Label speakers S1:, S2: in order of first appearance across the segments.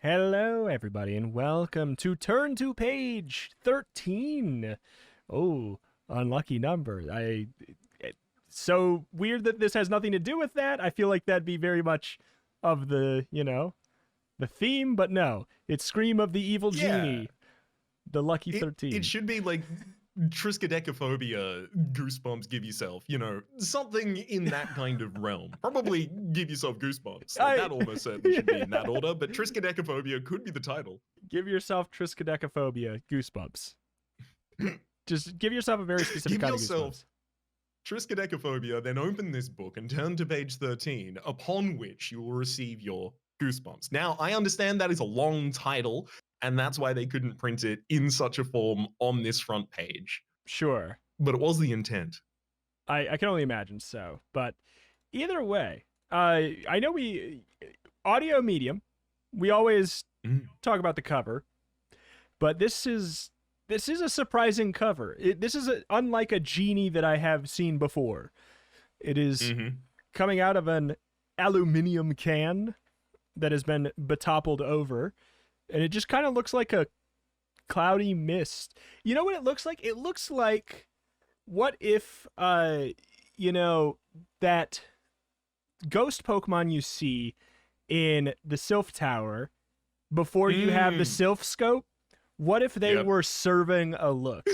S1: Hello, everybody, and welcome to Turn to Page 13. Oh, unlucky number. So weird that this has nothing to do with that. I feel like that'd be very much of the theme, but no. It's Scream of the Evil
S2: Yeah,
S1: Genie, the lucky
S2: it
S1: 13.
S2: should be like triskaidekaphobia, goosebumps, give yourself, something in that kind of realm. Probably give yourself goosebumps. Like
S1: I
S2: that almost certainly should be in that order, but triskaidekaphobia could be the title.
S1: Give yourself triskaidekaphobia, goosebumps. Just give yourself a very specific
S2: Give
S1: kind of
S2: yourself
S1: goosebumps.
S2: triskaidekaphobia, then open this book and turn to page 13, upon which you will receive your goosebumps. Now, I understand that is a long title, and that's why they couldn't print it in such a form on this front page,
S1: Sure.
S2: but it was the intent.
S1: I can only imagine so. But either way, I know audio medium. We always talk about the cover, but this is a surprising cover. This is unlike a genie that I have seen before. It is coming out of an aluminum can that has been betoppled over, and it just kind of looks like a cloudy mist. You know what it looks like? It looks like, what if that ghost Pokemon you see in the Sylph Tower before you have the Sylph scope? What if they were serving a look?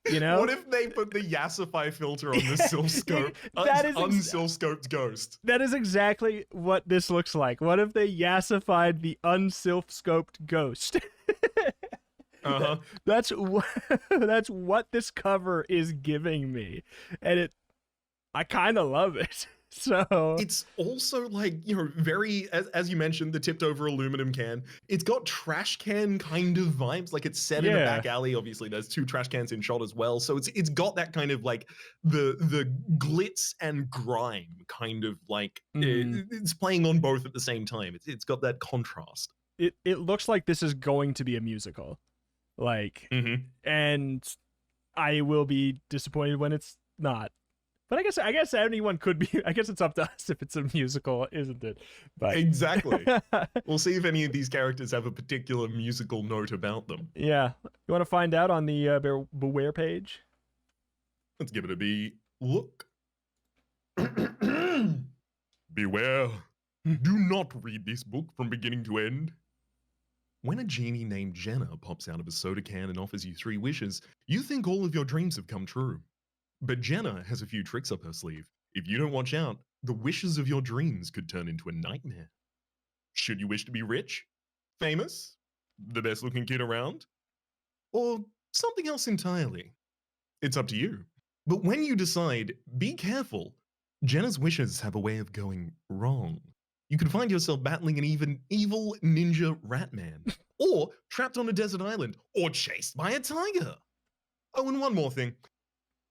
S2: What if they put the Yasify filter on the Sylph scope?
S1: That is
S2: unsylph scoped ghost.
S1: That is exactly what this looks like. What if they Yassified the unsylph scoped ghost? That's what this cover is giving me, and I kind of love it. So
S2: it's also like, very, as you mentioned, the tipped over aluminum can. It's got trash can kind of vibes. Like, it's set in a back alley. Obviously, there's two trash cans in shot as well. So it's got that kind of like the glitz and grime kind of like it's playing on both at the same time. It's got that contrast.
S1: It looks like this is going to be a musical, like, and I will be disappointed when it's not. But I guess anyone could be. I guess it's up to us if it's a musical, isn't it? But
S2: exactly. We'll see if any of these characters have a particular musical note about them.
S1: Yeah. You want to find out on the Beware page?
S2: Let's give it a look. Beware. Do not read this book from beginning to end. When a genie named Jenna pops out of a soda can and offers you 3 wishes, you think all of your dreams have come true. But Jenna has a few tricks up her sleeve. If you don't watch out, the wishes of your dreams could turn into a nightmare. Should you wish to be rich, famous, the best looking kid around, or something else entirely? It's up to you. But when you decide, be careful. Jenna's wishes have a way of going wrong. You could find yourself battling an even evil ninja rat man, or trapped on a desert island, or chased by a tiger. Oh, and one more thing.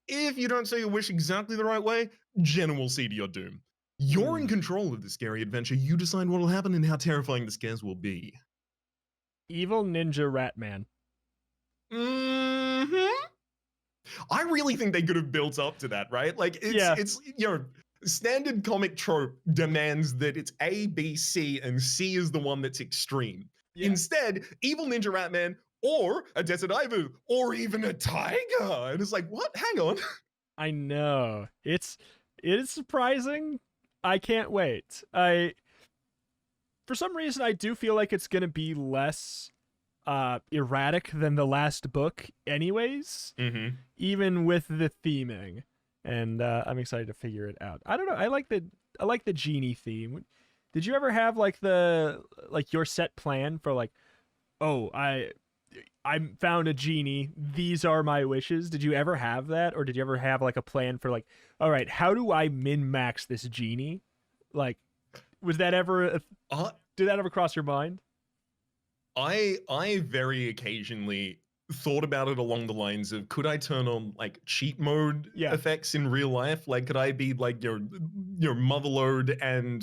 S2: If you don't say your wish exactly the right way, Jenna will see to your doom. You're in control of the scary adventure. You decide what will happen and how terrifying the scares will be.
S1: Evil Ninja Rat Man.
S2: I really think they could have built up to that, right? Like, it's standard comic trope demands that it's A, B, C, and C is the one that's extreme. Yeah. Instead, Evil Ninja Rat Man, or a desert Ivu, or even a tiger. And it's like, what? Hang on.
S1: I know. It is surprising. I can't wait. For some reason, I do feel like it's going to be less erratic than the last book anyways, even with the theming. And I'm excited to figure it out. I don't know. I like the genie theme. Did you ever have like your set plan for like, oh, I found a genie, these are my wishes? Did you ever have that? Or did you ever have like a plan for like, all right, how do I min-max this genie? Like, was that ever did that ever cross your mind?
S2: I very occasionally thought about it along the lines of, could I turn on like cheat mode effects in real life? Like, could I be like your motherload and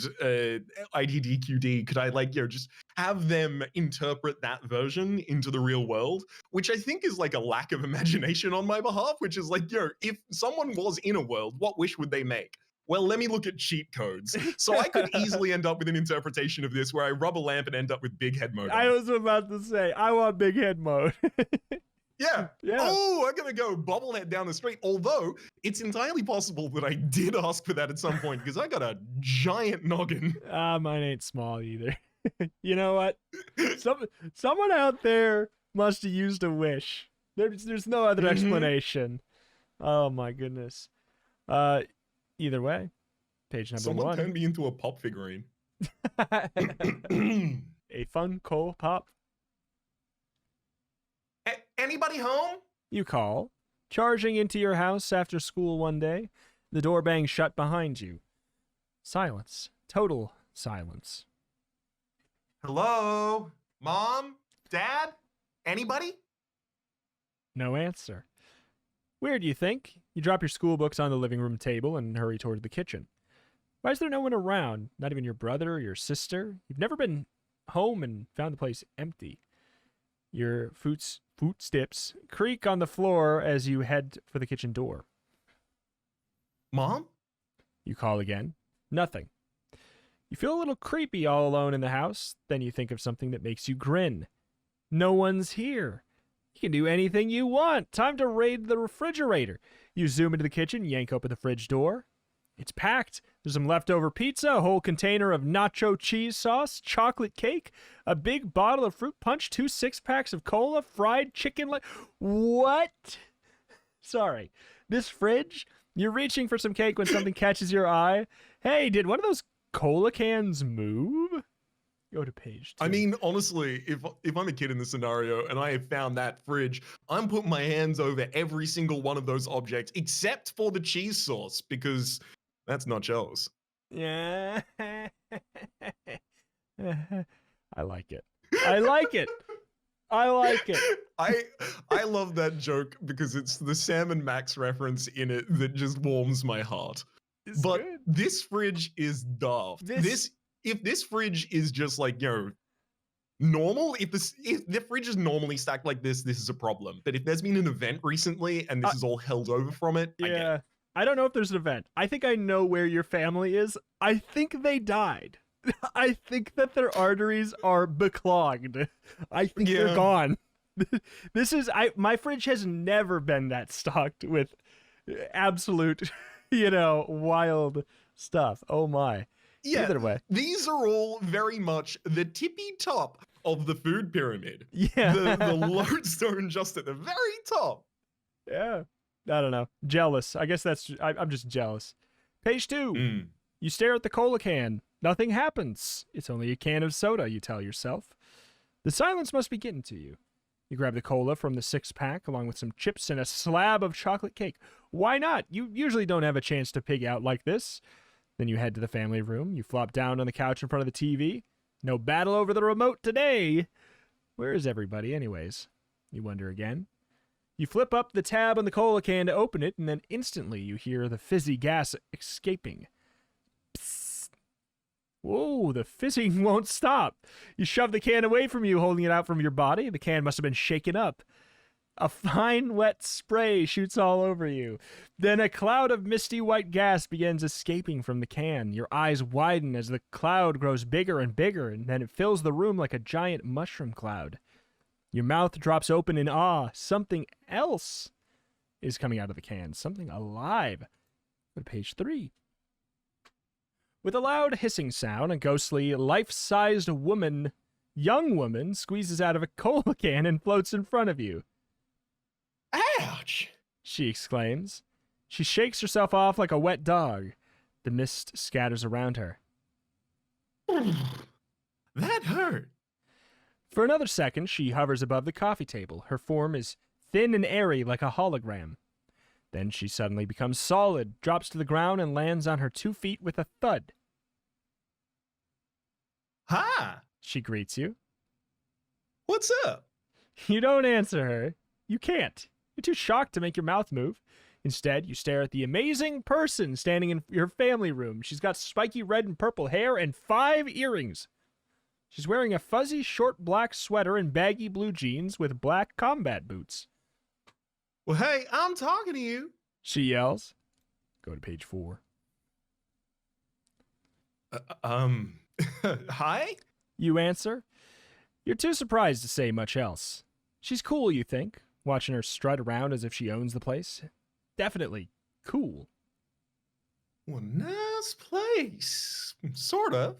S2: IDDQD? Could I like just have them interpret that version into the real world? Which I think is like a lack of imagination on my behalf, which is like, if someone was in a world, what wish would they make? well, let me look at cheat codes. So I could easily end up with an interpretation of this where I rub a lamp and end up with big head mode.
S1: I was about to say, I want big head mode.
S2: Yeah.
S1: Yeah.
S2: Oh, I'm going to go bobblehead down the street. Although it's entirely possible that I did ask for that at some point because I got a giant noggin.
S1: Mine ain't small either. You know what? Someone out there must have used a wish. There's no other explanation. Oh my goodness. Either way, page number
S2: Someone
S1: one.
S2: turned me into a pop figurine.
S1: A fun coal pop.
S2: Anybody home?
S1: You call, charging into your house after school one day. The door bangs shut behind you. Silence. Total silence.
S2: Hello? Mom? Dad? Anybody?
S1: No answer. Weird, you think? You drop your school books on the living room table and hurry toward the kitchen. Why is there no one around? Not even your brother or your sister? You've never been home and found the place empty. Your footsteps creak on the floor as you head for the kitchen door.
S2: Mom?
S1: You call again. Nothing. You feel a little creepy all alone in the house. Then you think of something that makes you grin. No one's here. You can do anything you want. Time to raid the refrigerator. You zoom into the kitchen, yank open the fridge door. It's packed. There's some leftover pizza, a whole container of nacho cheese sauce, chocolate cake, a big bottle of fruit punch, 2 6-packs of cola, fried chicken. What? Sorry. This fridge? You're reaching for some cake when something catches your eye. Hey, did one of those cola cans move? Go to page 2.
S2: I mean, honestly, if I'm a kid in this scenario and I have found that fridge, I'm putting my hands over every single one of those objects except for the cheese sauce because that's nachos.
S1: Yeah. I like it. I like it. I like it.
S2: I love that joke because it's the Sam and Max reference in it that just warms my heart.
S1: It's
S2: But
S1: good.
S2: this fridge is daft. If this fridge is just like, normal, if the fridge is normally stacked like this is a problem. But if there's been an event recently and this is all held over from it, I get
S1: Yeah.
S2: it.
S1: I don't know if there's an event. I think I know where your family is. I think they died. I think that their arteries are beclogged. I think they're
S2: Yeah.
S1: gone. My fridge has never been that stocked with absolute, wild stuff. Oh my.
S2: Yeah,
S1: Either way.
S2: these are all very much the tippy top of the food pyramid.
S1: Yeah.
S2: The lodestone just at the very top.
S1: Yeah. I don't know. Jealous. I guess I'm just jealous. Page 2. You stare at the cola can. Nothing happens. It's only a can of soda, you tell yourself. The silence must be getting to you. You grab the cola from the 6-pack along with some chips and a slab of chocolate cake. Why not? You usually don't have a chance to pig out like this. Then you head to the family room. You flop down on the couch in front of the TV. No battle over the remote today. Where is everybody anyways? You wonder again. You flip up the tab on the cola can to open it, and then instantly you hear the fizzy gas escaping. Psst. Whoa, the fizzing won't stop. You shove the can away from you, holding it out from your body. The can must have been shaken up. A fine, wet spray shoots all over you. Then a cloud of misty white gas begins escaping from the can. Your eyes widen as the cloud grows bigger and bigger, and then it fills the room like a giant mushroom cloud. Your mouth drops open in awe. Something else is coming out of the can. Something alive. Go to page 3. With a loud hissing sound, a ghostly, life-sized young woman, squeezes out of a cola can and floats in front of you.
S2: Ouch!
S1: She exclaims. She shakes herself off like a wet dog. The mist scatters around her.
S2: That hurt.
S1: For another second, she hovers above the coffee table. Her form is thin and airy like a hologram. Then she suddenly becomes solid, drops to the ground, and lands on her 2 feet with a thud.
S2: Hi!
S1: She greets you.
S2: What's up?
S1: You don't answer her. You can't. You're too shocked to make your mouth move. Instead, you stare at the amazing person standing in your family room. She's got spiky red and purple hair and 5 earrings. She's wearing a fuzzy, short black sweater and baggy blue jeans with black combat boots.
S2: Well, hey, I'm talking to you.
S1: She yells. Go to page 4.
S2: Hi?
S1: You answer. You're too surprised to say much else. She's cool, you think, watching her strut around as if she owns the place. Definitely cool.
S2: Well, nice place. Sort of.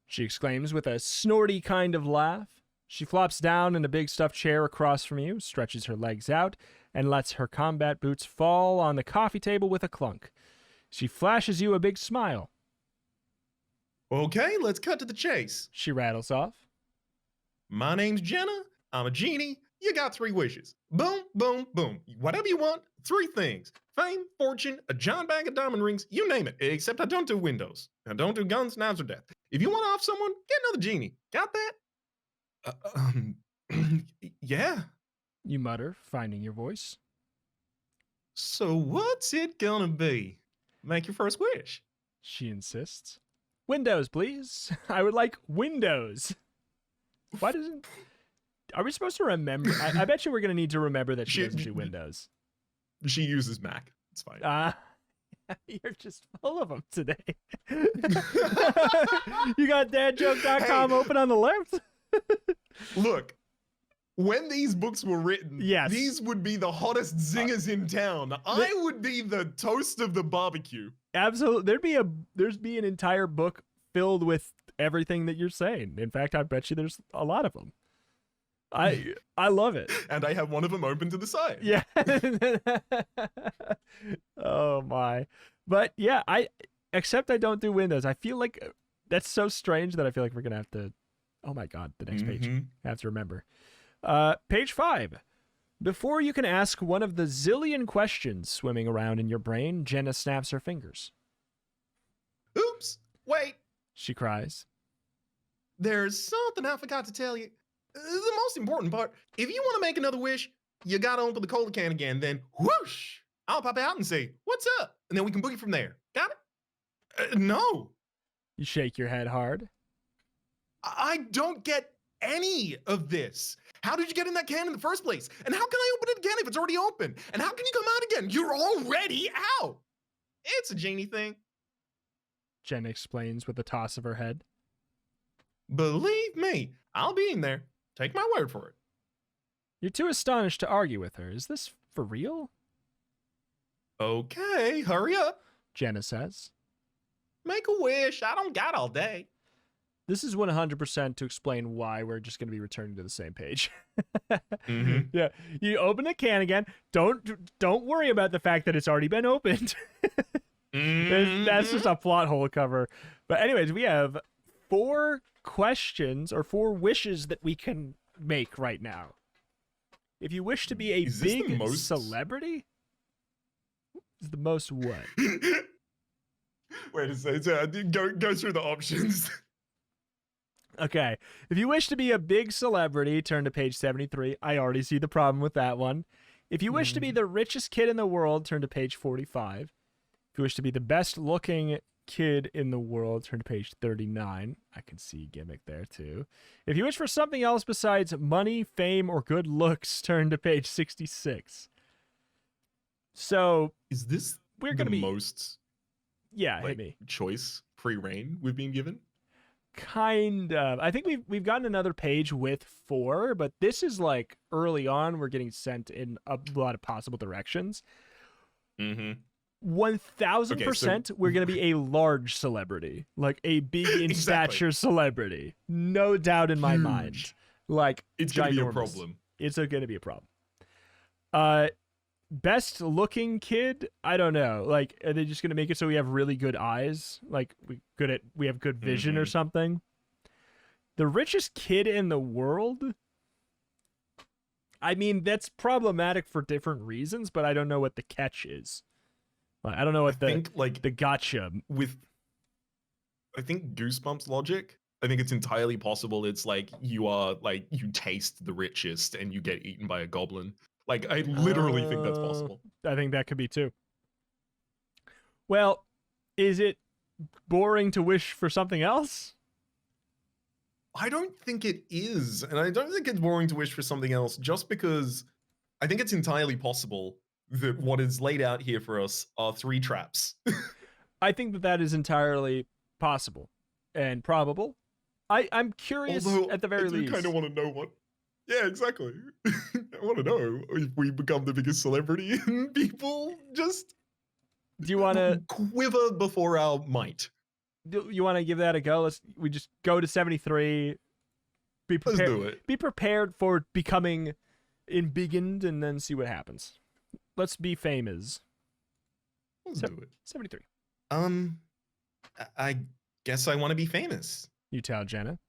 S1: She exclaims with a snorty kind of laugh. She flops down in a big stuffed chair across from you, stretches her legs out, and lets her combat boots fall on the coffee table with a clunk. She flashes you a big smile.
S2: Okay, let's cut to the chase.
S1: She rattles off.
S2: My name's Jenna. I'm a genie. You got 3 wishes. Boom, boom, boom. Whatever you want, 3 things. Fame, fortune, a giant bag of diamond rings, you name it. Except I don't do windows. I don't do guns, knives, or death. If you want off someone, get another genie. Got that? Yeah.
S1: You mutter, finding your voice.
S2: So what's it gonna be? Make your first wish.
S1: She insists. Windows, please. I would like windows. Why doesn't... Are we supposed to remember? I bet you we're going to need to remember that she doesn't do Windows.
S2: She uses Mac. It's fine.
S1: You're just full of them today. You got dadjoke.com open on the left?
S2: Look, when these books were written,
S1: yes,
S2: these would be the hottest zingers in town. I would be the toast of the barbecue.
S1: Absolutely. There'd be an entire book filled with everything that you're saying. In fact, I bet you there's a lot of them. I love it.
S2: And I have one of them open to the side.
S1: Yeah. Oh my. But yeah, except I don't do Windows. I feel like that's so strange that I feel like we're going to have to, oh my God, the next page. I have to remember. Page 5. Before you can ask one of the zillion questions swimming around in your brain, Jenna snaps her fingers.
S2: Oops, wait.
S1: She cries.
S2: There's something I forgot to tell you. The most important part, if you want to make another wish, you got to open the cola can again, then whoosh, I'll pop out and say, what's up? And then we can boogie from there. Got it? No.
S1: You shake your head hard.
S2: I don't get any of this. How did you get in that can in the first place? And how can I open it again if it's already open? And how can you come out again? You're already out. It's a genie thing.
S1: Jen explains with a toss of her head.
S2: Believe me, I'll be in there. Take my word for it.
S1: You're too astonished to argue with her. Is this for real?
S2: Okay, hurry up.
S1: Jenna says.
S2: Make a wish. I don't got all day.
S1: This is 100% to explain why we're just going to be returning to the same page. Yeah, you open the can again. Don't worry about the fact that it's already been opened. That's just a plot hole cover. But anyways, we have 4 questions or 4 wishes that we can make right now. If you wish to be a big celebrity, is the most what?
S2: Wait a second. Go through the options.
S1: Okay. If you wish to be a big celebrity, turn to page 73. I already see the problem with that one. If you wish to be the richest kid in the world, turn to page 45. If you wish to be the best looking kid in the world, turn to page 39. I can see gimmick there too. If you wish for something else besides money, fame, or good looks, turn to page 66. So
S2: is this
S1: we're gonna be
S2: most
S1: hit me.
S2: Choice free reign we've been given?
S1: Kind of. I think we've gotten another page with 4, but this is like early on. We're getting sent in a lot of possible directions. 1000% we're going to be a large celebrity, like a big in stature celebrity. No doubt in my mind. Like,
S2: it's going to be a problem.
S1: It's going to be a problem. Best looking kid, I don't know. Like, are they just going to make it so we have really good eyes? Like, we have good vision or something? The richest kid in the world? I mean, that's problematic for different reasons, but I don't know what the catch is. I don't know what the gotcha
S2: with. I think Goosebumps logic. I think it's entirely possible. It's like you taste the richest and you get eaten by a goblin. Like, I literally think that's possible.
S1: I think that could be too. Well, is it boring to wish for something else?
S2: I don't think it is, and I don't think it's boring to wish for something else. Just because I think it's entirely possible that what is laid out here for us are 3 traps.
S1: I think that is entirely possible. and probable. I'm curious
S2: Although
S1: at the
S2: I
S1: very
S2: do kind
S1: least.
S2: of want to know what. Yeah, exactly. I want to know if we become the biggest celebrity and people just
S1: Do you want to
S2: quiver before our might.
S1: give that a go? We just go to 73. Be
S2: Let's
S1: prepared.
S2: do it.
S1: Be prepared for becoming embiggened, and then see what happens. Let's be famous.
S2: Let's do it.
S1: 73.
S2: I guess I want to be famous.
S1: You tell Jenna.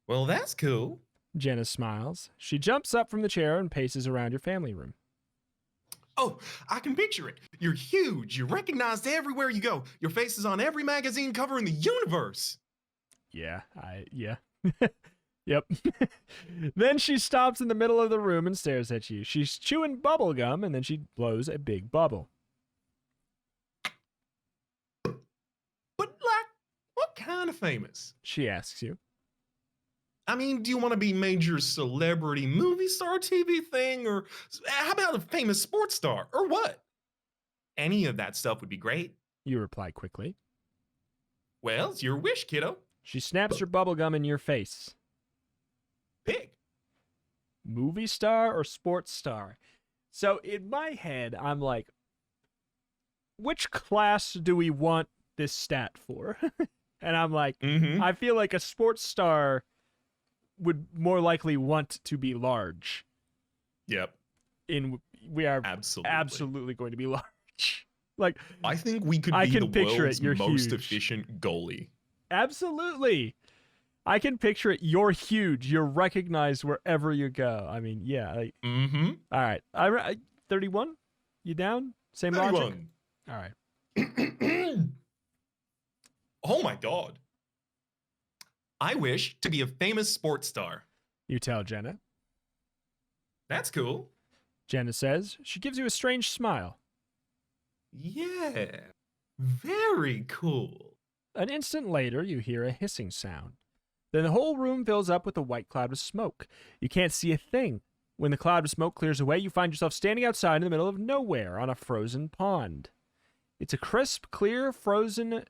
S2: Well, that's cool.
S1: Jenna smiles. She jumps up from the chair and paces around your family room.
S2: Oh, I can picture it. You're huge. You're recognized everywhere you go. Your face is on every magazine cover in the universe.
S1: Yeah. Yep. Then she stops in the middle of the room and stares at you. She's chewing bubble gum, and then she blows a big bubble.
S2: But, like, what kind of famous?
S1: She asks you.
S2: I mean, do you want to be major celebrity movie star TV thing? Or how about a famous sports star? Or what? Any of that stuff would be great.
S1: You reply quickly.
S2: Well, it's your wish, kiddo.
S1: She snaps her bubble gum in your face.
S2: Pick.
S1: Movie star or sports star? So in my head, I'm like, which class do we want this stat for? And I'm like, I feel like a sports star would more likely want to be large.
S2: Yep.
S1: We are
S2: Absolutely.
S1: absolutely going to be large. Like,
S2: I think we could
S1: I
S2: be
S1: can
S2: the
S1: picture
S2: world's
S1: it. You're
S2: most
S1: huge.
S2: efficient goalie.
S1: Absolutely. I can picture it. You're huge. You're recognized wherever you go. I mean, yeah. Like,
S2: Mm-hmm.
S1: all right. 31? You down? Same logic?
S2: 31.
S1: All right.
S2: Oh my god. I wish to be a famous sports star.
S1: You tell Jenna.
S2: That's cool.
S1: Jenna says. She gives you a strange smile.
S2: Yeah. Very cool.
S1: An instant later, you hear a hissing sound. Then the whole room fills up with a white cloud of smoke. You can't see a thing. When the cloud of smoke clears away, you find yourself standing outside in the middle of nowhere on a frozen pond. It's a crisp, clear, freezing,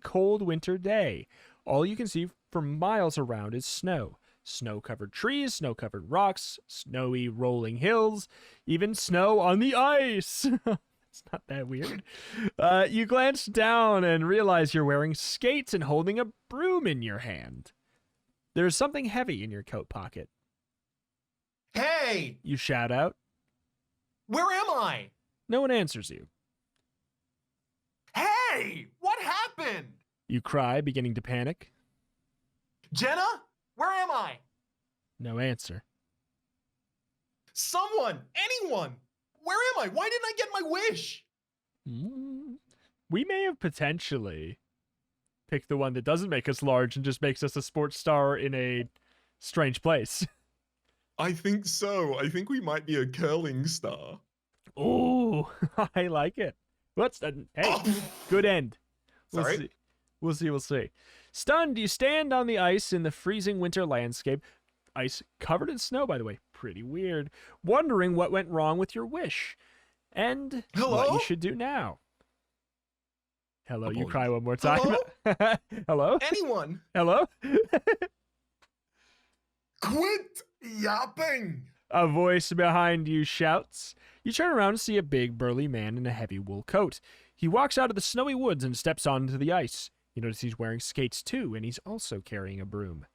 S1: cold winter day. All you can see for miles around is snow. Snow-covered trees, snow-covered rocks, snowy rolling hills, even snow on the ice. It's not that weird. You glance down and realize you're wearing skates and holding a broom in your hand. There's something heavy in your coat pocket.
S2: Hey!
S1: You shout out.
S2: Where am I?
S1: No one answers you.
S2: Hey! What happened?
S1: You cry, beginning to panic.
S2: Jenna? Where am I?
S1: No answer.
S2: Someone! Anyone! Where am I? Why didn't I get my wish?
S1: We may have potentially picked the one that doesn't make us large and just makes us a sports star in a strange place.
S2: I think so. I think we might be a curling star.
S1: Oh, I like it. Hey, good end.
S2: Sorry.
S1: We'll see. Stunned, you stand on the ice in the freezing winter landscape. Ice covered in snow, by the way. Pretty weird. Wondering what went wrong with your wish. And what you should do now. Hello, you cry one more time.
S2: Hello?
S1: Hello?
S2: Anyone?
S1: Hello?
S2: Quit yapping!
S1: A voice behind you shouts. You turn around to see a big, burly man in a heavy wool coat. He walks out of the snowy woods and steps onto the ice. You notice he's wearing skates too, and he's also carrying a broom.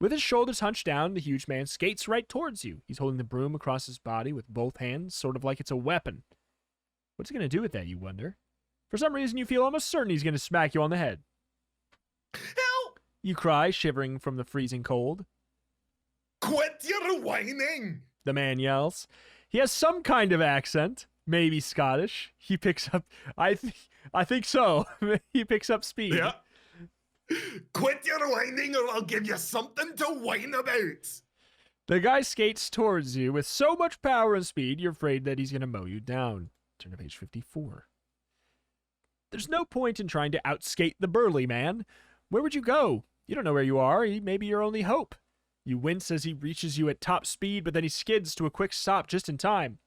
S1: With his shoulders hunched down, the huge man skates right towards you. He's holding the broom across his body with both hands, sort of like it's a weapon. What's he going to do with that, you wonder? For some reason, you feel almost certain he's going to smack you on the head.
S2: Help!
S1: You cry, shivering from the freezing cold.
S2: Quit your whining!
S1: The man yells. He has some kind of accent, maybe Scottish. He picks up, I think so. He picks up speed.
S2: Yeah. Quit your whining or I'll give you something to whine about.
S1: The guy skates towards you with so much power and speed, you're afraid that he's going to mow you down. Turn to page 54. There's no point in trying to outskate the burly man. Where would you go? You don't know where you are. He may be your only hope. You wince as he reaches you at top speed, but then he skids to a quick stop just in time.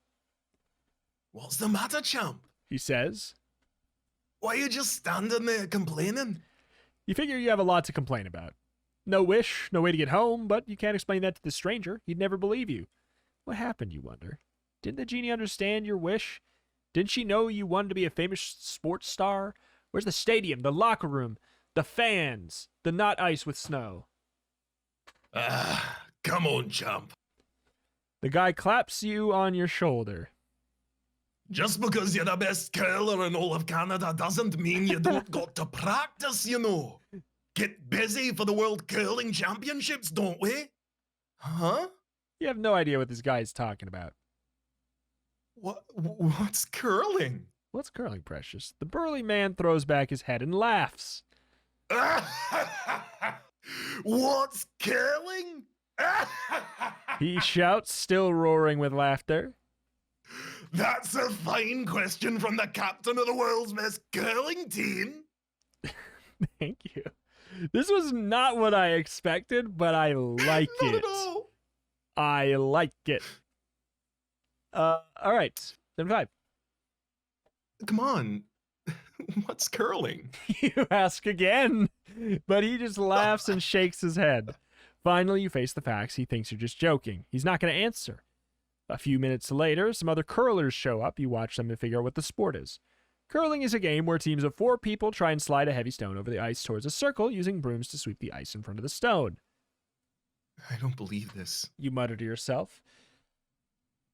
S2: What's the matter, champ?
S1: He says.
S2: Why are you just standing there complaining?
S1: You figure you have a lot to complain about. No wish, no way to get home, but you can't explain that to the stranger. He'd never believe you. What happened, you wonder? Didn't the genie understand your wish? Didn't she know you wanted to be a famous sports star? Where's the stadium, the locker room, the fans, the not ice with snow?
S2: Come on, chump.
S1: The guy claps you on your shoulder.
S2: Just because you're the best curler in all of Canada doesn't mean you don't got to practice, you know. Get busy for the World Curling Championships, don't we? Huh?
S1: You have no idea what this guy is talking about.
S2: What's curling?
S1: What's curling, Precious? The burly man throws back his head and laughs.
S2: What's curling?
S1: He shouts, still roaring with laughter.
S2: That's a fine question from the captain of the world's best curling team.
S1: Thank you. This was not what I expected, but I like
S2: Not
S1: it.
S2: at all.
S1: I like it. All right. Then 5.
S2: Come on. What's curling?
S1: You ask again, but he just laughs and shakes his head. Finally, you face the facts. He thinks you're just joking. He's not going to answer. A few minutes later, some other curlers show up. You watch them to figure out what the sport is. Curling is a game where teams of 4 people try and slide a heavy stone over the ice towards a circle using brooms to sweep the ice in front of the stone.
S2: I don't believe this.
S1: You mutter to yourself.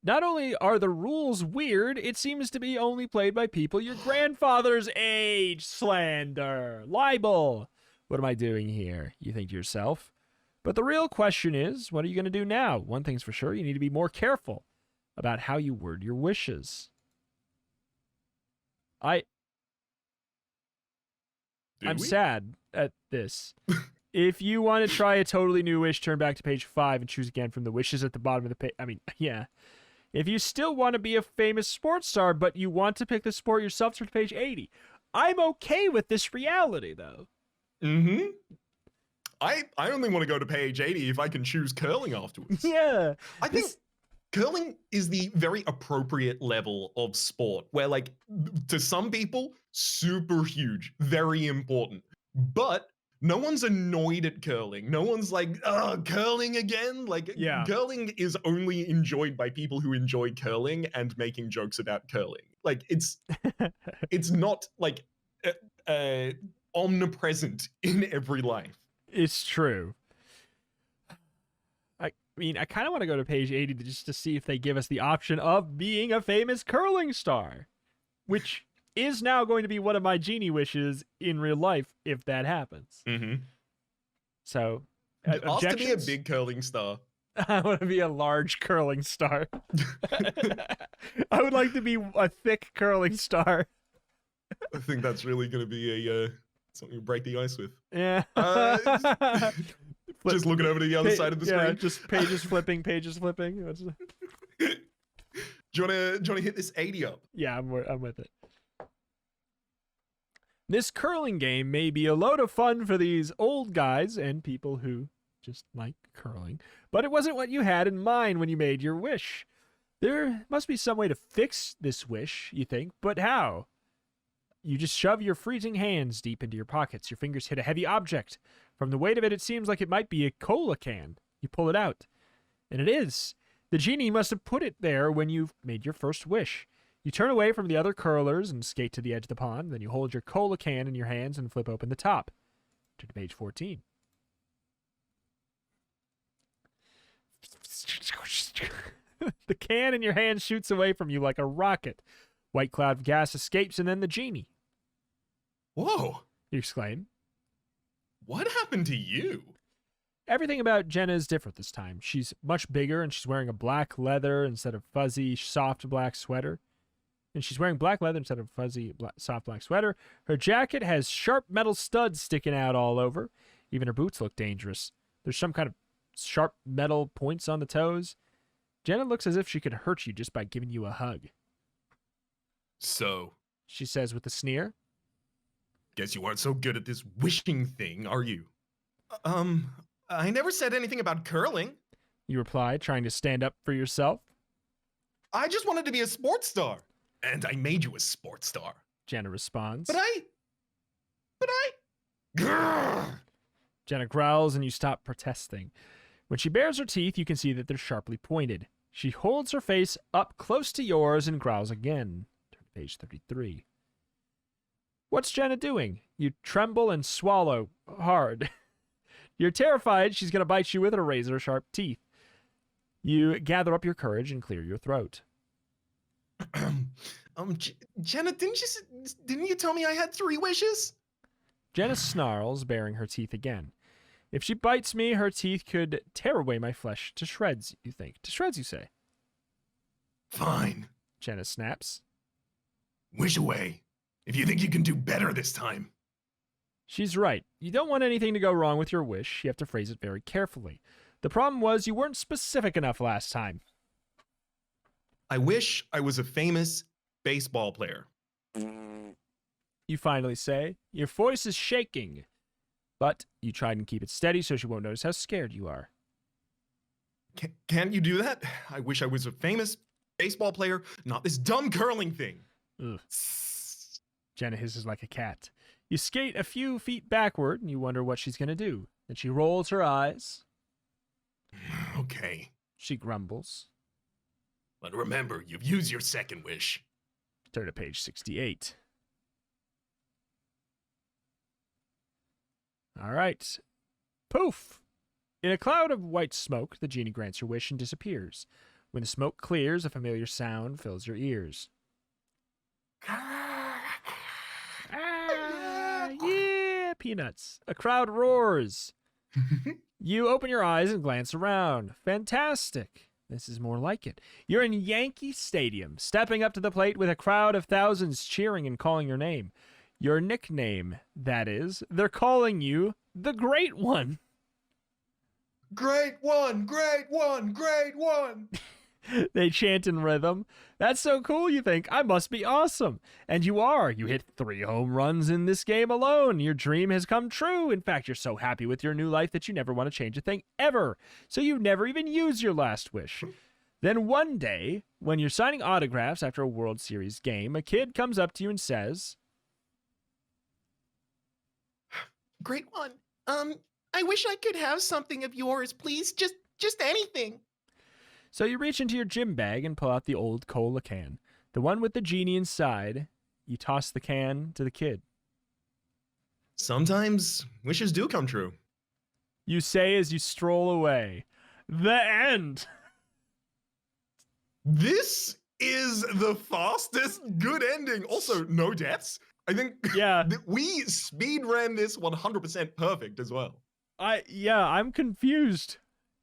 S1: Not only are the rules weird, it seems to be only played by people your grandfather's age. Slander. Libel. What am I doing here? You think to yourself. But the real question is, what are you going to do now? One thing's for sure, you need to be more careful about how you word your wishes. I'm sad at this. If you want to try a totally new wish, turn back to page 5 and choose again from the wishes at the bottom of the page. I mean, yeah. If you still want to be a famous sports star, but you want to pick the sport yourself, turn to page 80. I'm okay with this reality, though.
S2: Mm-hmm. I only want to go to page 80 if I can choose curling afterwards.
S1: Yeah.
S2: I think curling is the very appropriate level of sport where, like, to some people, super huge, very important. But no one's annoyed at curling. No one's like, curling again? Like,
S1: Yeah.
S2: Curling is only enjoyed by people who enjoy curling and making jokes about curling. Like, it's not, like, omnipresent in every life.
S1: It's true. I mean, I kind of want to go to page 80 just to see if they give us the option of being a famous curling star, which is now going to be one of my genie wishes in real life if that happens.
S2: Mm-hmm.
S1: So,
S2: Ask to be a big curling star.
S1: I want to be a large curling star. I would like to be a thick curling star.
S2: I think that's really going to be a something to break the ice with.
S1: Yeah.
S2: Just looking over to the other side of the screen.
S1: Yeah, just pages flipping, pages flipping.
S2: Do you want to hit this 80 up?
S1: Yeah, I'm with it. This curling game may be a load of fun for these old guys and people who just like curling, but it wasn't what you had in mind when you made your wish. There must be some way to fix this wish, you think, but how? You just shove your freezing hands deep into your pockets. Your fingers hit a heavy object. From the weight of it, it seems like it might be a cola can. You pull it out, and it is. The genie must have put it there when you made your first wish. You turn away from the other curlers and skate to the edge of the pond. Then you hold your cola can in your hands and flip open the top. Turn to page 14. The can in your hand shoots away from you like a rocket. White cloud of gas escapes, and then the genie.
S2: Whoa.
S1: You exclaim.
S2: What happened to you?
S1: Everything about Jenna is different this time. She's much bigger, and she's wearing a black leather instead of fuzzy, soft black sweater. And she's wearing black leather instead of fuzzy, soft black sweater. Her jacket has sharp metal studs sticking out all over. Even her boots look dangerous. There's some kind of sharp metal points on the toes. Jenna looks as if she could hurt you just by giving you a hug.
S2: So,
S1: She says with a sneer.
S2: Guess you aren't so good at this wishing thing, are you? I never said anything about curling.
S1: You reply, trying to stand up for yourself.
S2: I just wanted to be a sports star. And I made you a sports star.
S1: Jenna responds.
S2: But Grrr!
S1: Jenna growls and you stop protesting. When she bares her teeth, you can see that they're sharply pointed. She holds her face up close to yours and growls again. Turn to page 33. What's Jenna doing? You tremble and swallow hard. You're terrified she's going to bite you with her razor-sharp teeth. You gather up your courage and clear your throat.
S2: Jenna, didn't you tell me I had 3 wishes?
S1: Jenna snarls, baring her teeth again. If she bites me, her teeth could tear away my flesh to shreds, you think. To shreds, you say.
S2: Fine.
S1: Jenna snaps.
S2: Wish away. If you think you can do better this time.
S1: She's right. You don't want anything to go wrong with your wish. You have to phrase it very carefully. The problem was you weren't specific enough last time.
S2: I wish I was a famous baseball player.
S1: You finally say. Your voice is shaking. But you try and keep it steady so she won't notice how scared you are.
S2: Can't you do that? I wish I was a famous baseball player, not this dumb curling thing.
S1: Ugh. Jenna hisses like a cat. You skate a few feet backward and you wonder what she's going to do. Then she rolls her eyes.
S2: Okay.
S1: She grumbles.
S2: But remember, you've used your second wish.
S1: Turn to page 68. All right. Poof! In a cloud of white smoke, the genie grants your wish and disappears. When the smoke clears, a familiar sound fills your ears. Yeah, peanuts. A crowd roars. You open your eyes and glance around. Fantastic. This is more like it. You're in Yankee Stadium, stepping up to the plate with a crowd of thousands cheering and calling your name. Your nickname, that is. They're calling you the Great One.
S2: Great one, great one, great one.
S1: They chant in rhythm. That's so cool, you think. I must be awesome. And you are. You hit 3 home runs in this game alone. Your dream has come true. In fact, you're so happy with your new life that you never want to change a thing ever. So you never even use your last wish. Then one day, when you're signing autographs after a World Series game, a kid comes up to you and says,
S3: Great one. I wish I could have something of yours, please. Just anything.
S1: So you reach into your gym bag and pull out the old cola can. The one with the genie inside. You toss the can to the kid.
S2: Sometimes wishes do come true.
S1: You say as you stroll away. The end!
S2: This is the fastest good ending. Also, no deaths. I think
S1: Yeah.
S2: we speed ran this 100% perfect as well.
S1: I'm confused.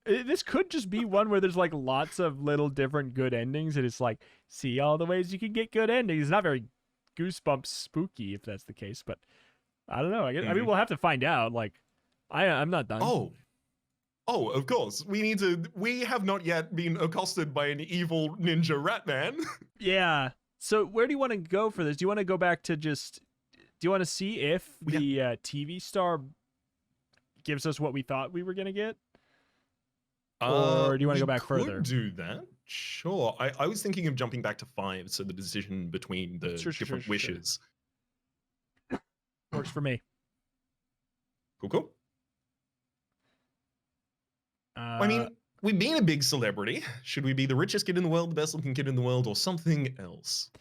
S1: This could just be one where there's like lots of little different good endings, and it's like, see all the ways you can get good endings. It's not very Goosebumps spooky if that's the case, but I don't know. I mean, we'll have to find out. Like, I'm not done.
S2: Oh, of course. We have not yet been accosted by an evil ninja rat man.
S1: Yeah. So where do you want to go for this? Do you want to go back to do you want to see if the TV star gives us what we thought we were going to get? Or do you want to go back further?
S2: Could do that. Sure. I was thinking of jumping back to 5, so the decision between the different wishes.
S1: Works for me.
S2: Cool. I mean, we've been a big celebrity. Should we be the richest kid in the world, the best looking kid in the world, or something else?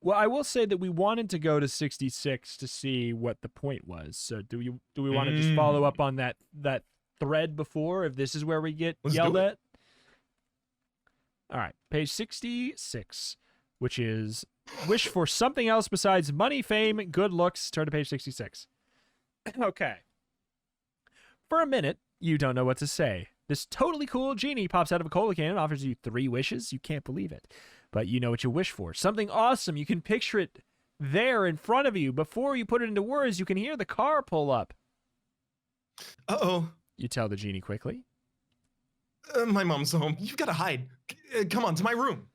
S1: Well, I will say that we wanted to go to 66 to see what the point was. So do we want to just follow up on that thread before, if this is where we get yelled at? All right, page 66, which is wish for something else besides money, fame, good looks. Turn to page 66. Okay. For a minute, you don't know what to say. This totally cool genie pops out of a cola can and offers you 3 wishes. You can't believe it. But you know what you wish for. Something awesome. You can picture it there in front of you. Before you put it into words, you can hear the car pull up.
S2: Uh-oh.
S1: You tell the genie quickly.
S2: My mom's home. You've got to hide. Come on, to my room.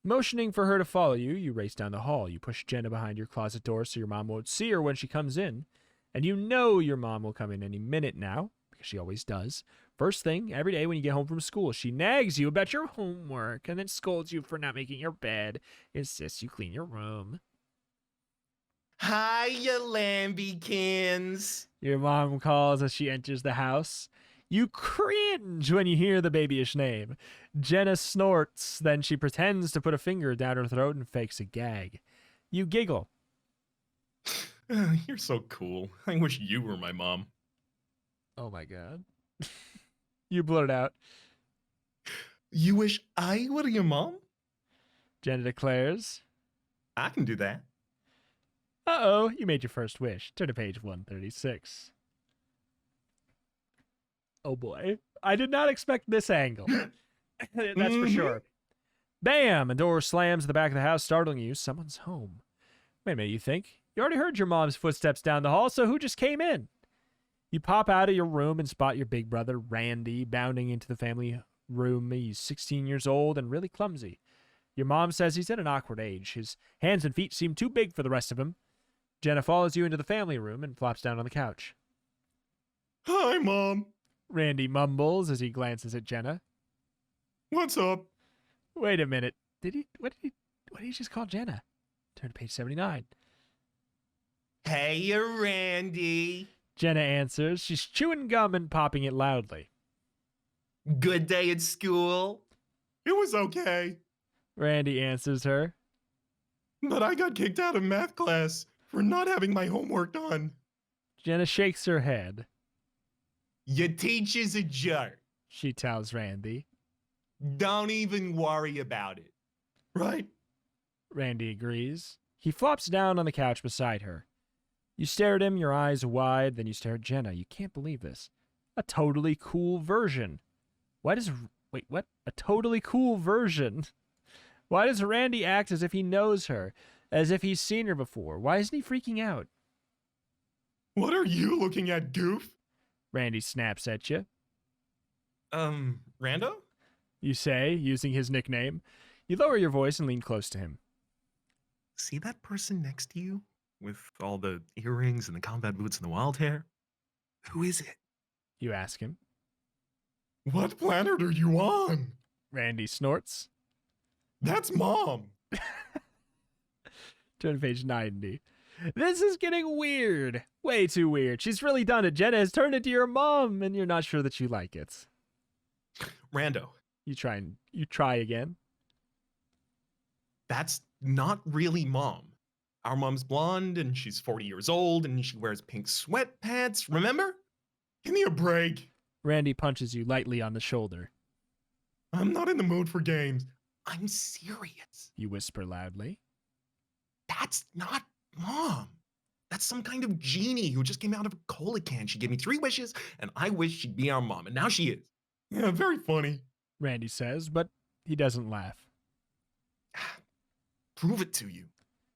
S1: Motioning for her to follow you, you race down the hall. You push Jenna behind your closet door so your mom won't see her when she comes in. And you know your mom will come in any minute now, because she always does. First thing, every day when you get home from school, she nags you about your homework and then scolds you for not making your bed, insists you clean your room.
S3: Hiya, lambykins.
S1: Your mom calls as she enters the house. You cringe when you hear the babyish name. Jenna snorts, then she pretends to put a finger down her throat and fakes a gag. You giggle.
S2: You're so cool. I wish you were my mom.
S1: Oh my god. You blurt out.
S2: You wish I were your mom?
S1: Jenna declares.
S2: I can do that.
S1: Uh-oh, you made your first wish. Turn to page 136. Oh boy. I did not expect this angle. That's for sure. Bam! A door slams at the back of the house, startling you. Someone's home. Wait a minute, you think? You already heard your mom's footsteps down the hall, so who just came in? You pop out of your room and spot your big brother, Randy, bounding into the family room. He's 16 years old and really clumsy. Your mom says he's at an awkward age. His hands and feet seem too big for the rest of him. Jenna follows you into the family room and flops down on the couch.
S2: Hi, Mom.
S1: Randy mumbles as he glances at Jenna.
S2: What's up?
S1: Wait a minute. What did he just call Jenna? Turn to page 79.
S3: Hey, Randy.
S1: Jenna answers. She's chewing gum and popping it loudly.
S3: Good day at school?
S2: It was okay,
S1: Randy answers her.
S2: but I got kicked out of math class for not having my homework done.
S1: Jenna shakes her head.
S3: Your teacher's a jerk.
S1: She tells Randy.
S3: Don't even worry about it.
S2: Right?
S1: Randy agrees. He flops down on the couch beside her. You stare at him, your eyes wide, then you stare at Jenna. You can't believe this. A totally cool version. Wait, what? A totally cool version? Why does Randy act as if he knows her? As if he's seen her before? Why isn't he freaking out?
S2: What are you looking at, goof?
S1: Randy snaps at you.
S2: Rando?
S1: You say, using his nickname. You lower your voice and lean close to him.
S2: See that person next to you? With all the earrings and the combat boots and the wild hair? Who is it?
S1: You ask him.
S2: What planet are you on?
S1: Randy snorts.
S2: That's Mom.
S1: Turn to page 90. This is getting weird. Way too weird. She's really done it. Jenna has turned into your mom, and you're not sure that you like it.
S2: Rando.
S1: You try again.
S2: That's not really Mom. Our mom's blonde, and she's 40 years old, and she wears pink sweatpants, remember? Give me a break.
S1: Randy punches you lightly on the shoulder.
S2: I'm not in the mood for games. I'm serious.
S1: You whisper loudly.
S2: That's not Mom. That's some kind of genie who just came out of a cola can. She gave me 3 wishes, and I wish she'd be our mom, and now she is. Yeah, very funny.
S1: Randy says, but he doesn't laugh.
S2: Prove it to you.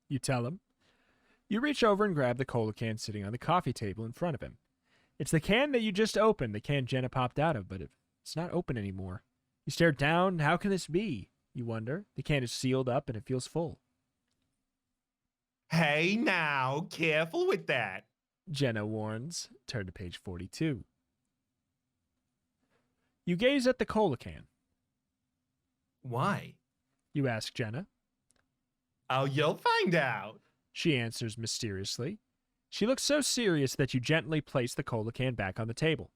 S1: You tell him. You reach over and grab the cola can sitting on the coffee table in front of him. It's the can that you just opened, the can Jenna popped out of, but it's not open anymore. You stare down. How can this be? You wonder. The can is sealed up and it feels full.
S3: Hey now, careful with that.
S1: Jenna warns. Turn to page 42. You gaze at the cola can.
S2: Why?
S1: You ask Jenna.
S3: Oh, you'll find out.
S1: She answers mysteriously. She looks so serious that you gently place the cola can back on the table.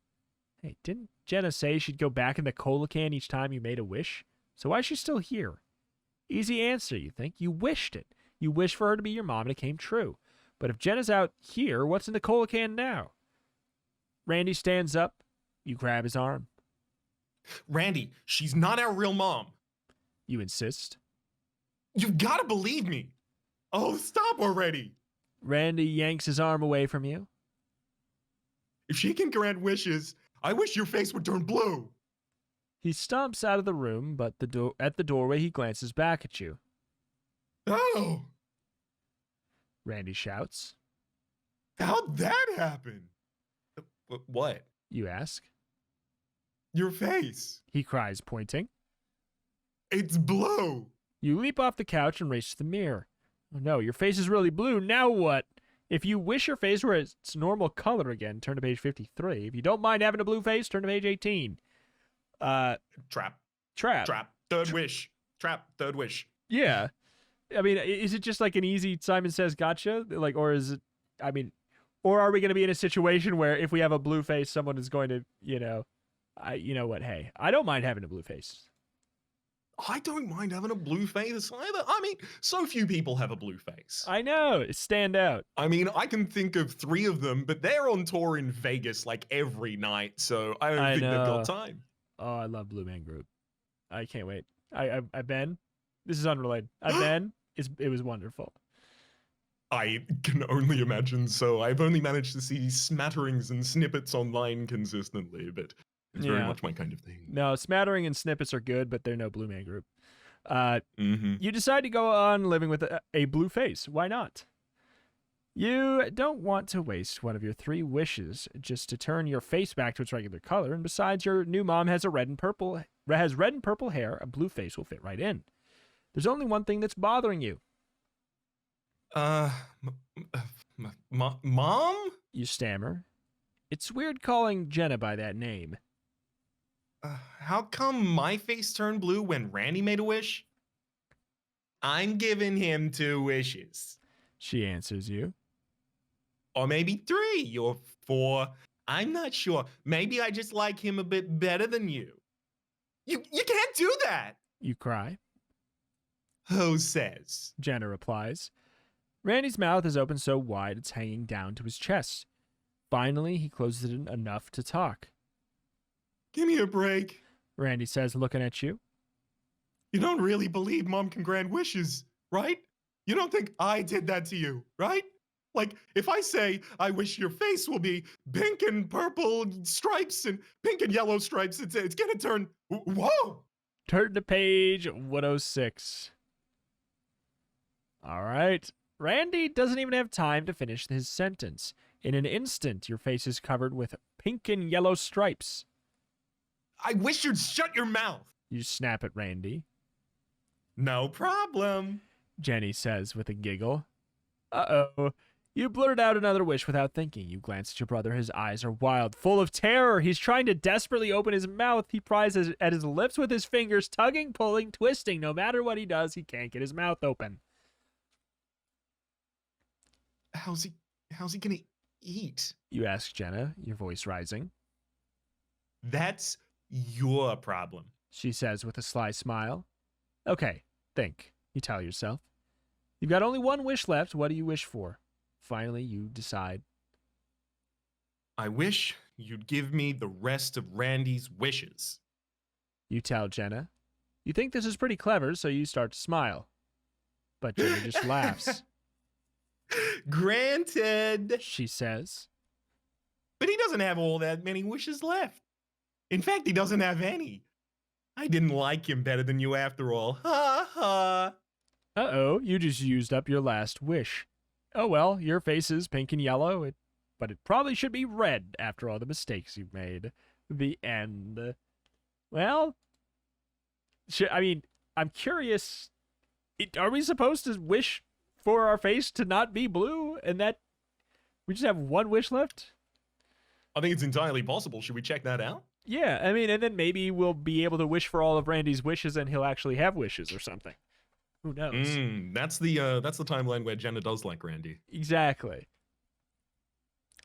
S1: Hey, didn't Jenna say she'd go back in the cola can each time you made a wish? So why is she still here? Easy answer, you think. You wished it. You wished for her to be your mom and it came true. But if Jenna's out here, what's in the cola can now? Randy stands up. You grab his arm.
S2: Randy, she's not our real mom.
S1: You insist.
S2: You've got to believe me. Oh, stop already.
S1: Randy yanks his arm away from you.
S2: If she can grant wishes, I wish your face would turn blue.
S1: He stomps out of the room, but at the doorway he glances back at you.
S2: Oh,
S1: Randy shouts.
S2: how'd that happen? What?
S1: You ask.
S2: Your face.
S1: He cries, pointing.
S2: It's blue.
S1: You leap off the couch and race to the mirror. Oh no, your face is really blue. Now what? If you wish your face were its normal color again, turn to page 53. If you don't mind having a blue face, turn to page 18.
S2: Trap.
S1: Trap.
S2: Third wish. Trap. Third wish.
S1: Yeah. I mean, is it just like an easy Simon Says gotcha? Like, or is it, I mean, Or are we going to be in a situation where if we have a blue face, someone is going to, you know what? Hey, I don't mind having a blue face.
S2: I don't mind having a blue face either. I mean, so few people have a blue face.
S1: I know. Stand out.
S2: I mean, I can think of 3 of them, but they're on tour in Vegas like every night, so I don't think they've got time.
S1: Oh, I love Blue Man Group. I can't wait. I've been. This is unrelated. I've been. It was wonderful.
S2: I can only imagine so. I've only managed to see smatterings and snippets online consistently, but it's very much my kind of thing.
S1: No, smattering and snippets are good, but they're no Blue Man Group.
S2: Mm-hmm.
S1: You decide to go on living with a blue face. Why not? You don't want to waste one of your 3 wishes just to turn your face back to its regular color, and besides, your new mom has red and purple hair. A blue face will fit right in. There's only one thing that's bothering you.
S2: Mom?
S1: You stammer. It's weird calling Jenna by that name.
S2: How come my face turned blue when Randy made a wish? I'm giving him 2 wishes.
S1: She answers you.
S2: Or maybe 3 or 4. I'm not sure. Maybe I just like him a bit better than you. You can't do that.
S1: You cry.
S2: Who says?
S1: Jenna replies. Randy's mouth is open so wide it's hanging down to his chest. Finally, he closes it enough to talk.
S2: Give me a break.
S1: Randy says, looking at you.
S2: You don't really believe Mom can grant wishes, right? You don't think I did that to you, right? Like, if I say, I wish your face will be pink and purple stripes and pink and yellow stripes, it's gonna turn, whoa!
S1: Turn to page 106. All right. Randy doesn't even have time to finish his sentence. In an instant, your face is covered with pink and yellow stripes.
S2: I wish you'd shut your mouth.
S1: You snap at Randy.
S2: No problem.
S1: Jenny says with a giggle. Uh-oh. You blurted out another wish without thinking. You glance at your brother. His eyes are wild, full of terror. He's trying to desperately open his mouth. He pries at his lips with his fingers, tugging, pulling, twisting. No matter what he does, he can't get his mouth open.
S2: How's he gonna eat?
S1: You ask Jenna, your voice rising.
S2: That's your problem.
S1: She says with a sly smile. Okay, think, you tell yourself. You've got only 1 wish left. What do you wish for? Finally, you decide.
S2: I wish you'd give me the rest of Randy's wishes.
S1: You tell Jenna. You think this is pretty clever, so you start to smile. But Jenna just laughs.
S2: Granted,
S1: She says.
S2: but he doesn't have all that many wishes left. In fact, he doesn't have any. I didn't like him better than you after all. Ha ha.
S1: Uh-oh, you just used up your last wish. Oh well, your face is pink and yellow, but it probably should be red after all the mistakes you've made. The end. Well, I'm curious. Are we supposed to wish for our face to not be blue and that we just have 1 wish left?
S2: I think it's entirely possible. Should we check that out?
S1: Yeah, and then maybe we'll be able to wish for all of Randy's wishes and he'll actually have wishes or something. Who knows?
S2: That's the timeline where Jenna does like Randy.
S1: Exactly.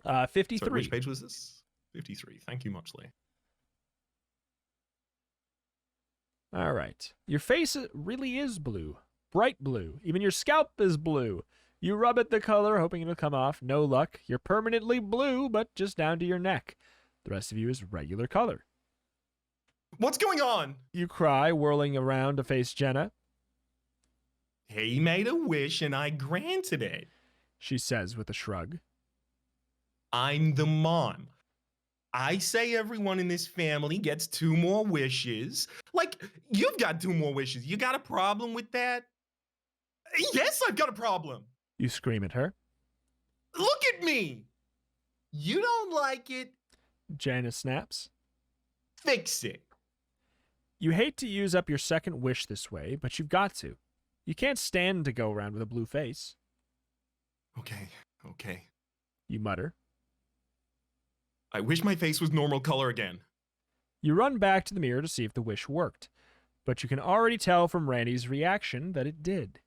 S1: 53.
S2: Sorry, which page was this? 53. Thank you muchly.
S1: All right. Your face really is blue. Bright blue. Even your scalp is blue. You rub at the color, hoping it'll come off. No luck. You're permanently blue, but just down to your neck. The rest of you is regular color.
S2: What's going on?
S1: You cry, whirling around to face Jenna.
S2: He made a wish and I granted it.
S1: She says with a shrug.
S2: I'm the mom. I say everyone in this family gets 2 more wishes. Like, you've got 2 more wishes. You got a problem with that? Yes, I've got a problem.
S1: You scream at her.
S2: Look at me. You don't like it?
S1: Jenna snaps.
S2: Fix it.
S1: You hate to use up your second wish this way, but you've got to. You can't stand to go around with a blue face.
S2: Okay.
S1: You mutter.
S2: I wish my face was normal color again.
S1: You run back to the mirror to see if the wish worked, but you can already tell from Randy's reaction that it did.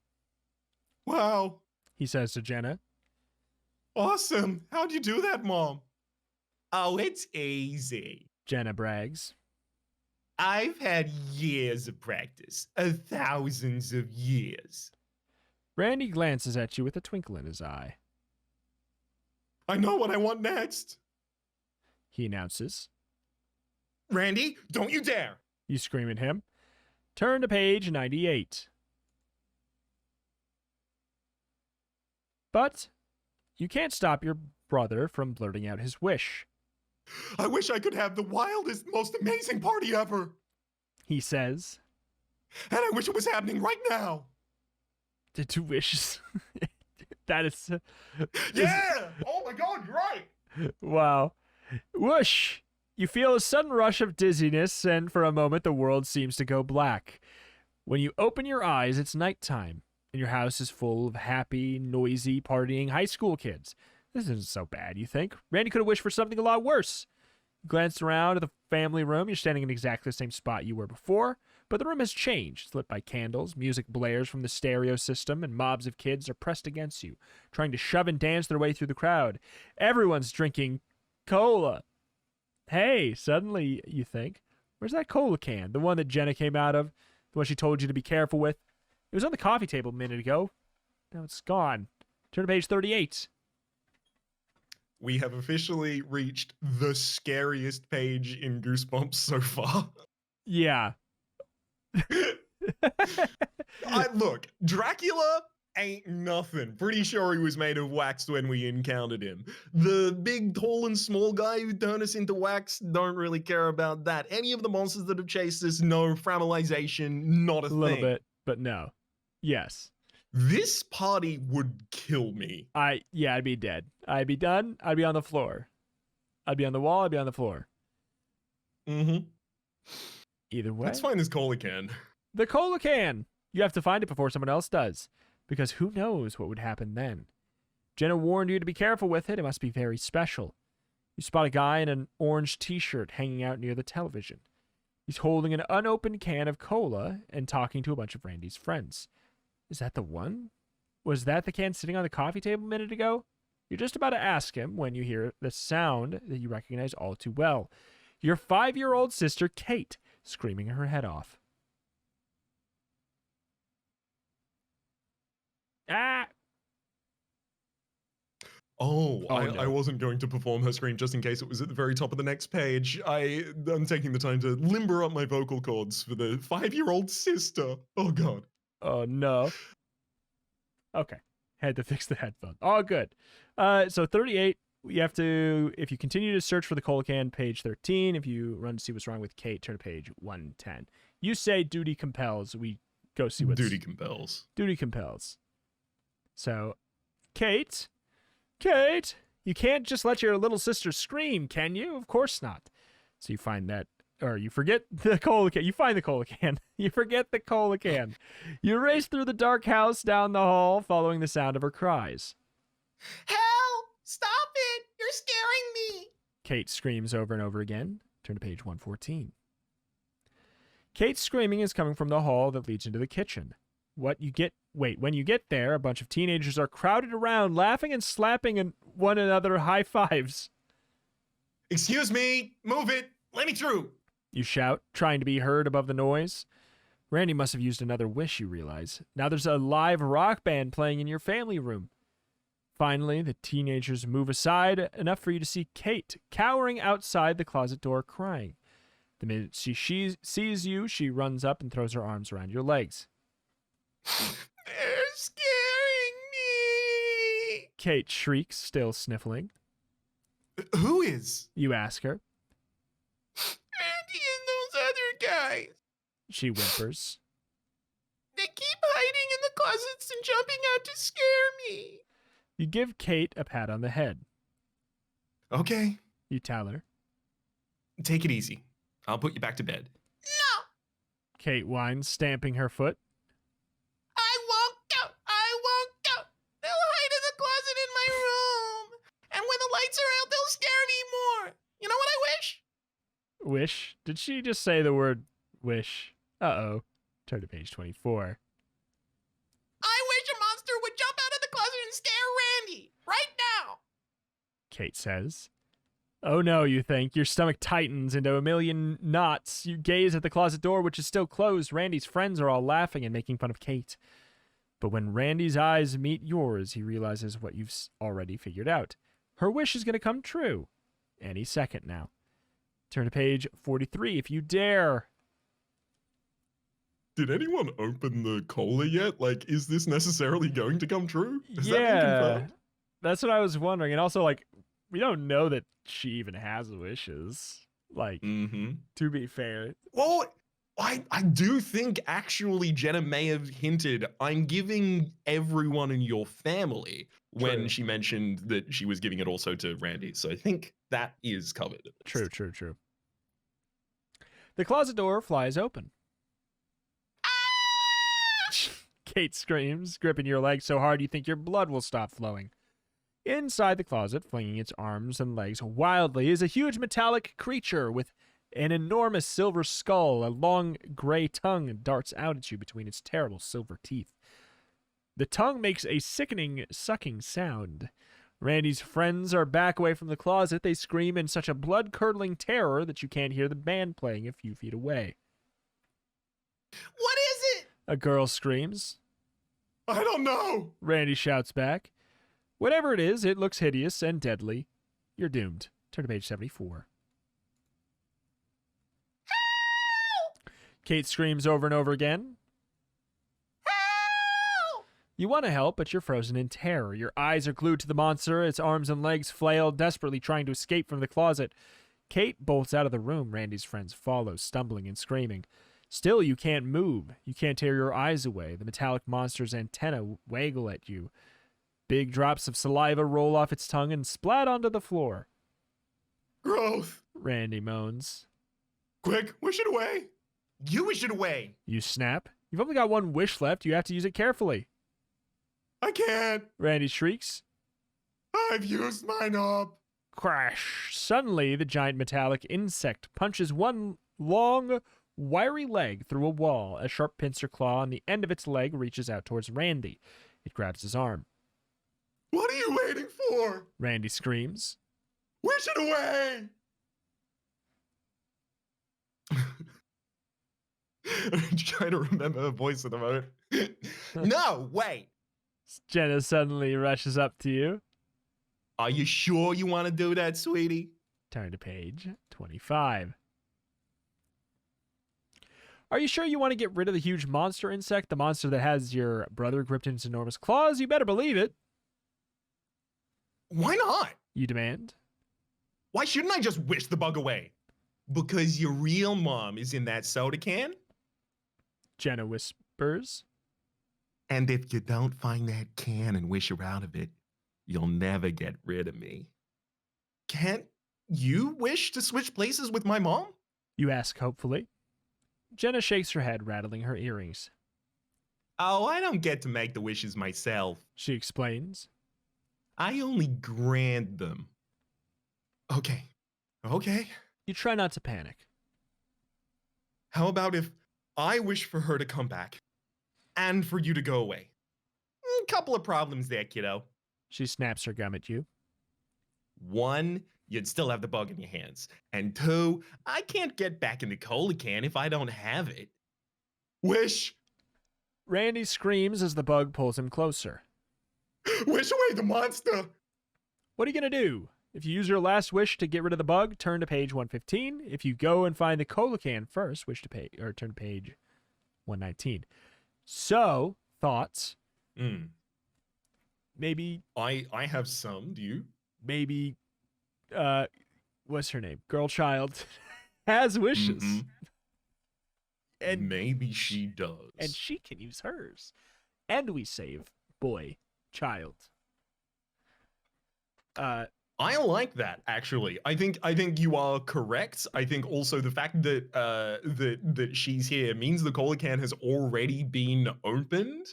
S2: Wow.
S1: He says to Jenna.
S2: Awesome. How'd you do that, Mom?
S3: Oh, it's easy.
S1: Jenna brags.
S3: I've had years of practice, thousands of years.
S1: Randy glances at you with a twinkle in his eye.
S2: I know what I want next.
S1: He announces.
S2: Randy, don't you dare.
S1: You scream at him. Turn to page 98. But you can't stop your brother from blurting out his wish.
S2: I wish I could have the wildest, most amazing party ever.
S1: He says.
S2: And I wish it was happening right now.
S1: The two wishes. That is.
S2: Yeah! Oh my God, you're right.
S1: Wow. Whoosh! You feel a sudden rush of dizziness, and for a moment the world seems to go black. When you open your eyes, it's nighttime, and your house is full of happy, noisy, partying high school kids. This isn't so bad, you think. Randy could have wished for something a lot worse. You glance around at the family room. You're standing in exactly the same spot you were before, but the room has changed. It's lit by candles, music blares from the stereo system, and mobs of kids are pressed against you, trying to shove and dance their way through the crowd. Everyone's drinking cola. Hey, suddenly you think, where's that cola can? The one that Jenna came out of? The one she told you to be careful with? It was on the coffee table a minute ago. Now it's gone. Turn to page 38.
S2: We have officially reached the scariest page in Goosebumps so far.
S1: Yeah.
S2: Look, Dracula ain't nothing. Pretty sure he was made of wax when we encountered him. The big, tall, and small guy who turned us into wax, don't really care about that. Any of the monsters that have chased us, no. Framalization, not a thing.
S1: A little bit, but no. Yes.
S2: This party would kill me.
S1: I'd be dead. I'd be done. I'd be on the floor. I'd be on the wall. I'd be on the floor.
S2: Mm-hmm.
S1: Either way.
S2: Let's find this cola can.
S1: The cola can. You have to find it before someone else does, because who knows what would happen then. Jenna warned you to be careful with it. It must be very special. You spot a guy in an orange t-shirt hanging out near the television. He's holding an unopened can of cola and talking to a bunch of Randy's friends. Is that the one? Was that the can sitting on the coffee table a minute ago? You're just about to ask him when you hear the sound that you recognize all too well. Your 5-year-old sister, Kate, screaming her head off. Ah!
S2: Oh,
S1: Oh,
S2: I
S1: no.
S2: wasn't going to perform her scream just in case it was at the very top of the next page. I'm taking the time to limber up my vocal cords for the 5-year-old sister. Oh, God.
S1: Oh, no. Okay. Had to fix the headphone. All good. So 38, you have to, if you continue to search for the cola can, page 13. If you run to see what's wrong with Kate, turn to page 110. You say duty compels. We go see what's...
S2: Duty compels.
S1: Duty compels. So, Kate, you can't just let your little sister scream, can you? Of course not. So you find that, or you forget the cola can. You find the cola can. You forget the cola can. You race through the dark house down the hall, following the sound of her cries.
S3: Help! Stop it! You're scaring me!
S1: Kate screams over and over again. Turn to page 114. Kate's screaming is coming from the hall that leads into the kitchen. When you get there, a bunch of teenagers are crowded around, laughing and slapping one another high fives.
S2: Excuse me, move it, let me through.
S1: You shout, trying to be heard above the noise. Randy must have used another wish, you realize. Now there's a live rock band playing in your family room. Finally, the teenagers move aside enough for you to see Kate cowering outside the closet door crying. The minute she sees you, she runs up and throws her arms around your legs.
S3: They're scaring me!
S1: Kate shrieks, still sniffling.
S2: Who is?
S1: You ask her.
S3: Randy and those other guys.
S1: She whimpers.
S3: They keep hiding in the closets and jumping out to scare me.
S1: You give Kate a pat on the head.
S2: Okay,
S1: You tell her.
S2: take it easy. I'll put you back to bed.
S3: No!
S1: Kate whines, stamping her foot.
S3: I won't go! I won't go! They'll hide in the closet in my room! And when the lights are out, they'll scare me more! You know what I wish?
S1: Wish? Did she just say the word wish? Uh-oh. Turn to page 24.
S3: I wish a monster would jump out of the closet and scare Randy! Right now!
S1: Kate says. Oh no, you think. Your stomach tightens into a million knots. You gaze at the closet door, which is still closed. Randy's friends are all laughing and making fun of Kate. But when Randy's eyes meet yours, he realizes what you've already figured out. Her wish is going to come true. Any second now. Turn to page 43 if you dare.
S2: Did anyone open the cola yet? Like, is this necessarily going to come true? Has that been
S1: Yeah,
S2: confirmed?
S1: that's what I was wondering. And also, like, we don't know that she even has wishes. Like, to be fair.
S2: Well, I do think actually Jenna may have hinted, I'm giving everyone in your family when
S1: True.
S2: she mentioned that she was giving it also to Randy. So I think that is covered. at least.
S1: True. The closet door flies open. Kate screams, gripping your leg so hard you think your blood will stop flowing. Inside the closet, flinging its arms and legs wildly, is a huge metallic creature with an enormous silver skull. A long gray tongue darts out at you between its terrible silver teeth. The tongue makes a sickening, sucking sound. Randy's friends are back away from the closet. They scream in such a blood-curdling terror that you can't hear the band playing a few feet away.
S3: What is it?
S1: A girl screams.
S2: I don't know.
S1: Randy shouts back. Whatever it is, it looks hideous and deadly. You're doomed. Turn to page 74. Kate screams over and over again.
S3: Help!
S1: You want to help, but you're frozen in terror. Your eyes are glued to the monster. Its arms and legs flail, desperately trying to escape from the closet. Kate bolts out of the room. Randy's friends follow, stumbling and screaming. Still, you can't move. You can't tear your eyes away. The metallic monster's antennae waggle at you. Big drops of saliva roll off its tongue and splat onto the floor.
S2: Growth.
S1: Randy moans.
S2: Quick, wish it away.
S3: You wish it away.
S1: You snap. You've only got one wish left. You have to use it carefully.
S2: I can't.
S1: Randy shrieks.
S2: I've used mine up.
S1: Crash. Suddenly, the giant metallic insect punches one long, wiry leg through a wall. A sharp pincer claw on the end of its leg reaches out towards Randy. It grabs his arm.
S2: What are you waiting for?
S1: Randy screams.
S2: Wish it away. I'm trying to remember her voice at the moment.
S3: No, wait.
S1: Jenna suddenly rushes up to you.
S2: Are you sure you want to do that, sweetie?
S1: Turn to page 25. Are you sure you want to get rid of the huge monster insect? The monster that has your brother gripped in its enormous claws? You better believe it.
S2: Why not?
S1: You demand.
S2: Why shouldn't I just wish the bug away? Because your real mom is in that soda can?
S1: Jenna whispers.
S2: And if you don't find that can and wish her out of it, you'll never get rid of me. Can't you wish to switch places with my mom?
S1: You ask hopefully. Jenna shakes her head, rattling her earrings.
S2: Oh, I don't get to make the wishes myself.
S1: She explains.
S2: I only grant them. Okay.
S1: You try not to panic.
S2: How about if I wish for her to come back and for you to go away? Couple of problems there, kiddo.
S1: She snaps her gum at you.
S2: One, you'd still have the bug in your hands. And two, I can't get back in the cola can if I don't have it. Wish!
S1: Randy screams as the bug pulls him closer.
S2: Wish away the monster!
S1: What are you going to do? If you use your last wish to get rid of the bug, turn to page 115. If you go and find the cola can first, turn to page 119. So, thoughts? Maybe
S2: I have some, do you?
S1: maybe what's her name? Girl child has wishes. And
S2: maybe she does.
S1: and she can use hers. And we save boy child.
S2: I like that, actually. I think you are correct. I think also the fact that that she's here means the cola can has already been opened.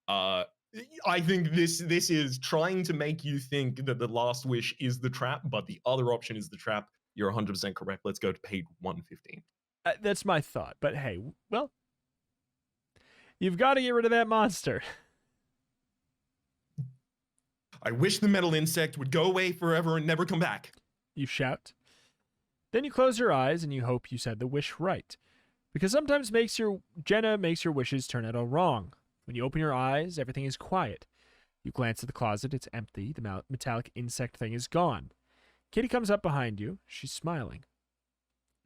S2: I think this is trying to make you think that the last wish is the trap, but the other option is the trap. You're 100% correct. Let's go to page 115.
S1: That's my thought. But hey, well, you've got to get rid of that monster.
S2: I wish the metal insect would go away forever and never come back.
S1: You shout. Then you close your eyes and you hope you said the wish right. Because sometimes Jenna makes your wishes turn out all wrong. When you open your eyes, everything is quiet. You glance at the closet, it's empty. The metallic insect thing is gone. Kitty comes up behind you. She's smiling.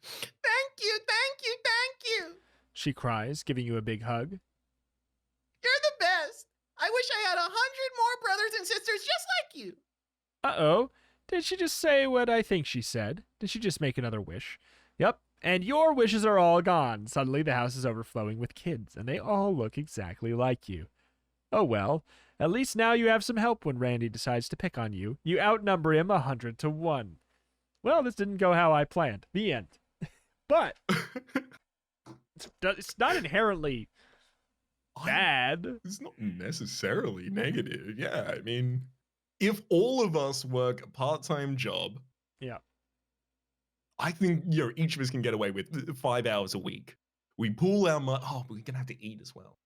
S3: Thank you, thank you, thank you.
S1: She cries, giving you a big hug.
S3: You're the best. I wish I had 100 more brothers and sisters just like you.
S1: Uh-oh. Did she just say what I think she said? Did she just make another wish? Yep. And your wishes are all gone. Suddenly the house is overflowing with kids, and they all look exactly like you. Oh well, at least now you have some help when Randy decides to pick on you. You outnumber him 100 to 1. Well, this didn't go how I planned. The end. But it's not inherently bad.
S2: It's not necessarily negative. Yeah, I mean, if all of us work a part-time job,
S1: Yeah.
S2: I think each of us can get away with 5 hours a week. We pool our money. Oh, but we're gonna have to eat as well.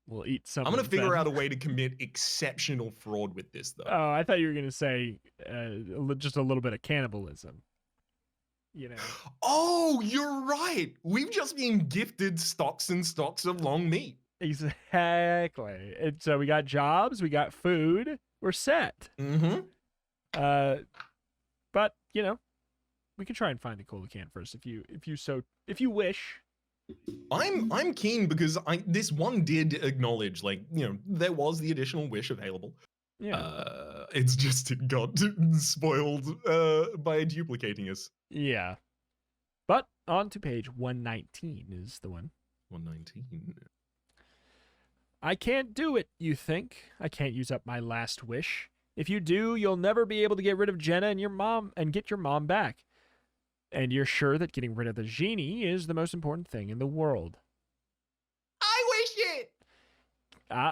S1: We'll eat something.
S2: I'm gonna figure out a way to commit exceptional fraud with this, though.
S1: Oh, I thought you were gonna say just a little bit of cannibalism. You know.
S2: Oh, you're right. We've just been gifted stocks and stocks of long meat.
S1: Exactly. And so we got jobs, we got food, we're set.
S2: Mm-hmm.
S1: But we can try and find the cola can first if you wish.
S2: I'm keen because this one did acknowledge, there was the additional wish available.
S1: Yeah.
S2: It's just it got spoiled by duplicating us.
S1: Yeah. But on to page 119 is the one.
S2: 119.
S1: I can't do it, you think. I can't use up my last wish. If you do, you'll never be able to get rid of Jenna and your mom and get your mom back. And you're sure that getting rid of the genie is the most important thing in the world.
S3: I wish it.
S1: Oh,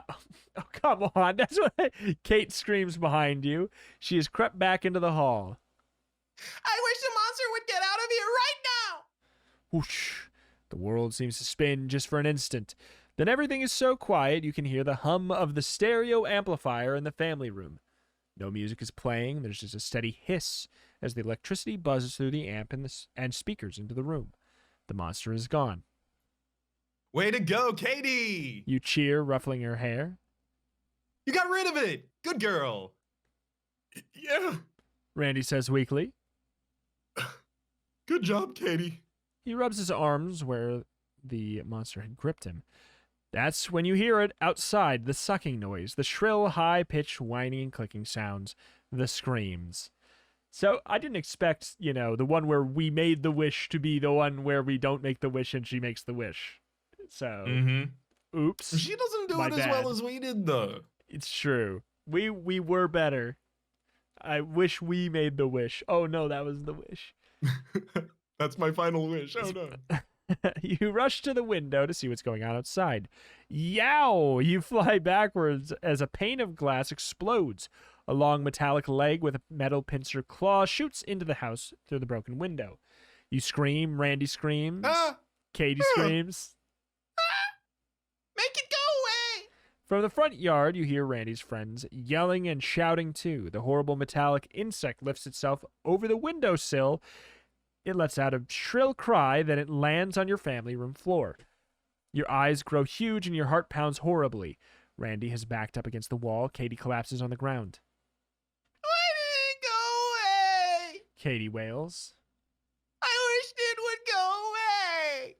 S1: come on. That's what Kate screams behind you. She has crept back into the hall.
S3: I wish the monster would get out of here right now.
S1: Whoosh. The world seems to spin just for an instant. Then everything is so quiet you can hear the hum of the stereo amplifier in the family room. No music is playing. There's just a steady hiss as the electricity buzzes through the amp and speakers into the room. The monster is gone.
S2: Way to go, Katie!
S1: You cheer, ruffling her hair.
S2: You got rid of it! Good girl! Yeah.
S1: Randy says weakly.
S2: Good job, Katie.
S1: He rubs his arms where the monster had gripped him. That's when you hear it outside, the sucking noise, the shrill, high-pitched whining and clicking sounds, the screams. So I didn't expect, the one where we made the wish to be the one where we don't make the wish and she makes the wish. So, Oops.
S2: She doesn't do
S1: My
S2: it as
S1: bad.
S2: well as we did, though.
S1: It's true. We were better. I wish we made the wish. Oh no, that was the wish.
S2: That's my final wish. Oh no.
S1: You rush to the window to see what's going on outside. Yow! You fly backwards as a pane of glass explodes. A long metallic leg with a metal pincer claw shoots into the house through the broken window. You scream, Randy screams, Katie screams.
S3: Make it go away.
S1: From the front yard, you hear Randy's friends yelling and shouting too. The horrible metallic insect lifts itself over the windowsill. It lets out a shrill cry, then it lands on your family room floor. Your eyes grow huge and your heart pounds horribly. Randy has backed up against the wall. Katie collapses on the ground.
S3: Why did it go away?
S1: Katie wails.
S3: I wished it would go away.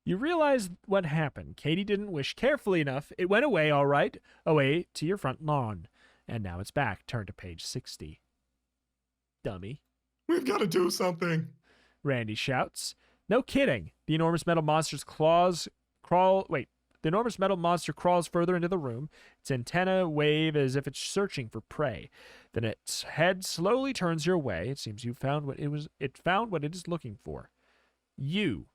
S1: You realize what happened. Katie didn't wish carefully enough. It went away, all right, away to your front lawn. And now it's back. Turn to page 60. Dummy.
S2: We've got to do something.
S1: Randy shouts. No kidding. The enormous metal monster's claws the enormous metal monster crawls further into the room. Its antennae wave as if it's searching for prey. Then its head slowly turns your way. It seems it found what it is looking for. You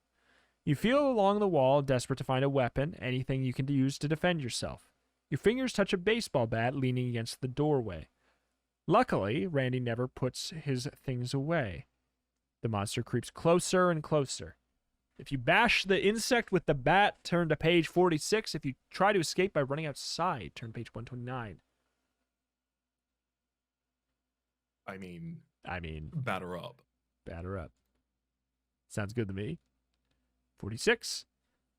S1: feel along the wall, desperate to find a weapon, anything you can use to defend yourself. Your fingers touch a baseball bat leaning against the doorway. Luckily, Randy never puts his things away. The monster creeps closer and closer. If you bash the insect with the bat, turn to page 46. If you try to escape by running outside, turn to page 129.
S2: I mean,
S1: I mean,
S2: batter up.
S1: batter up. Sounds good to me. 46.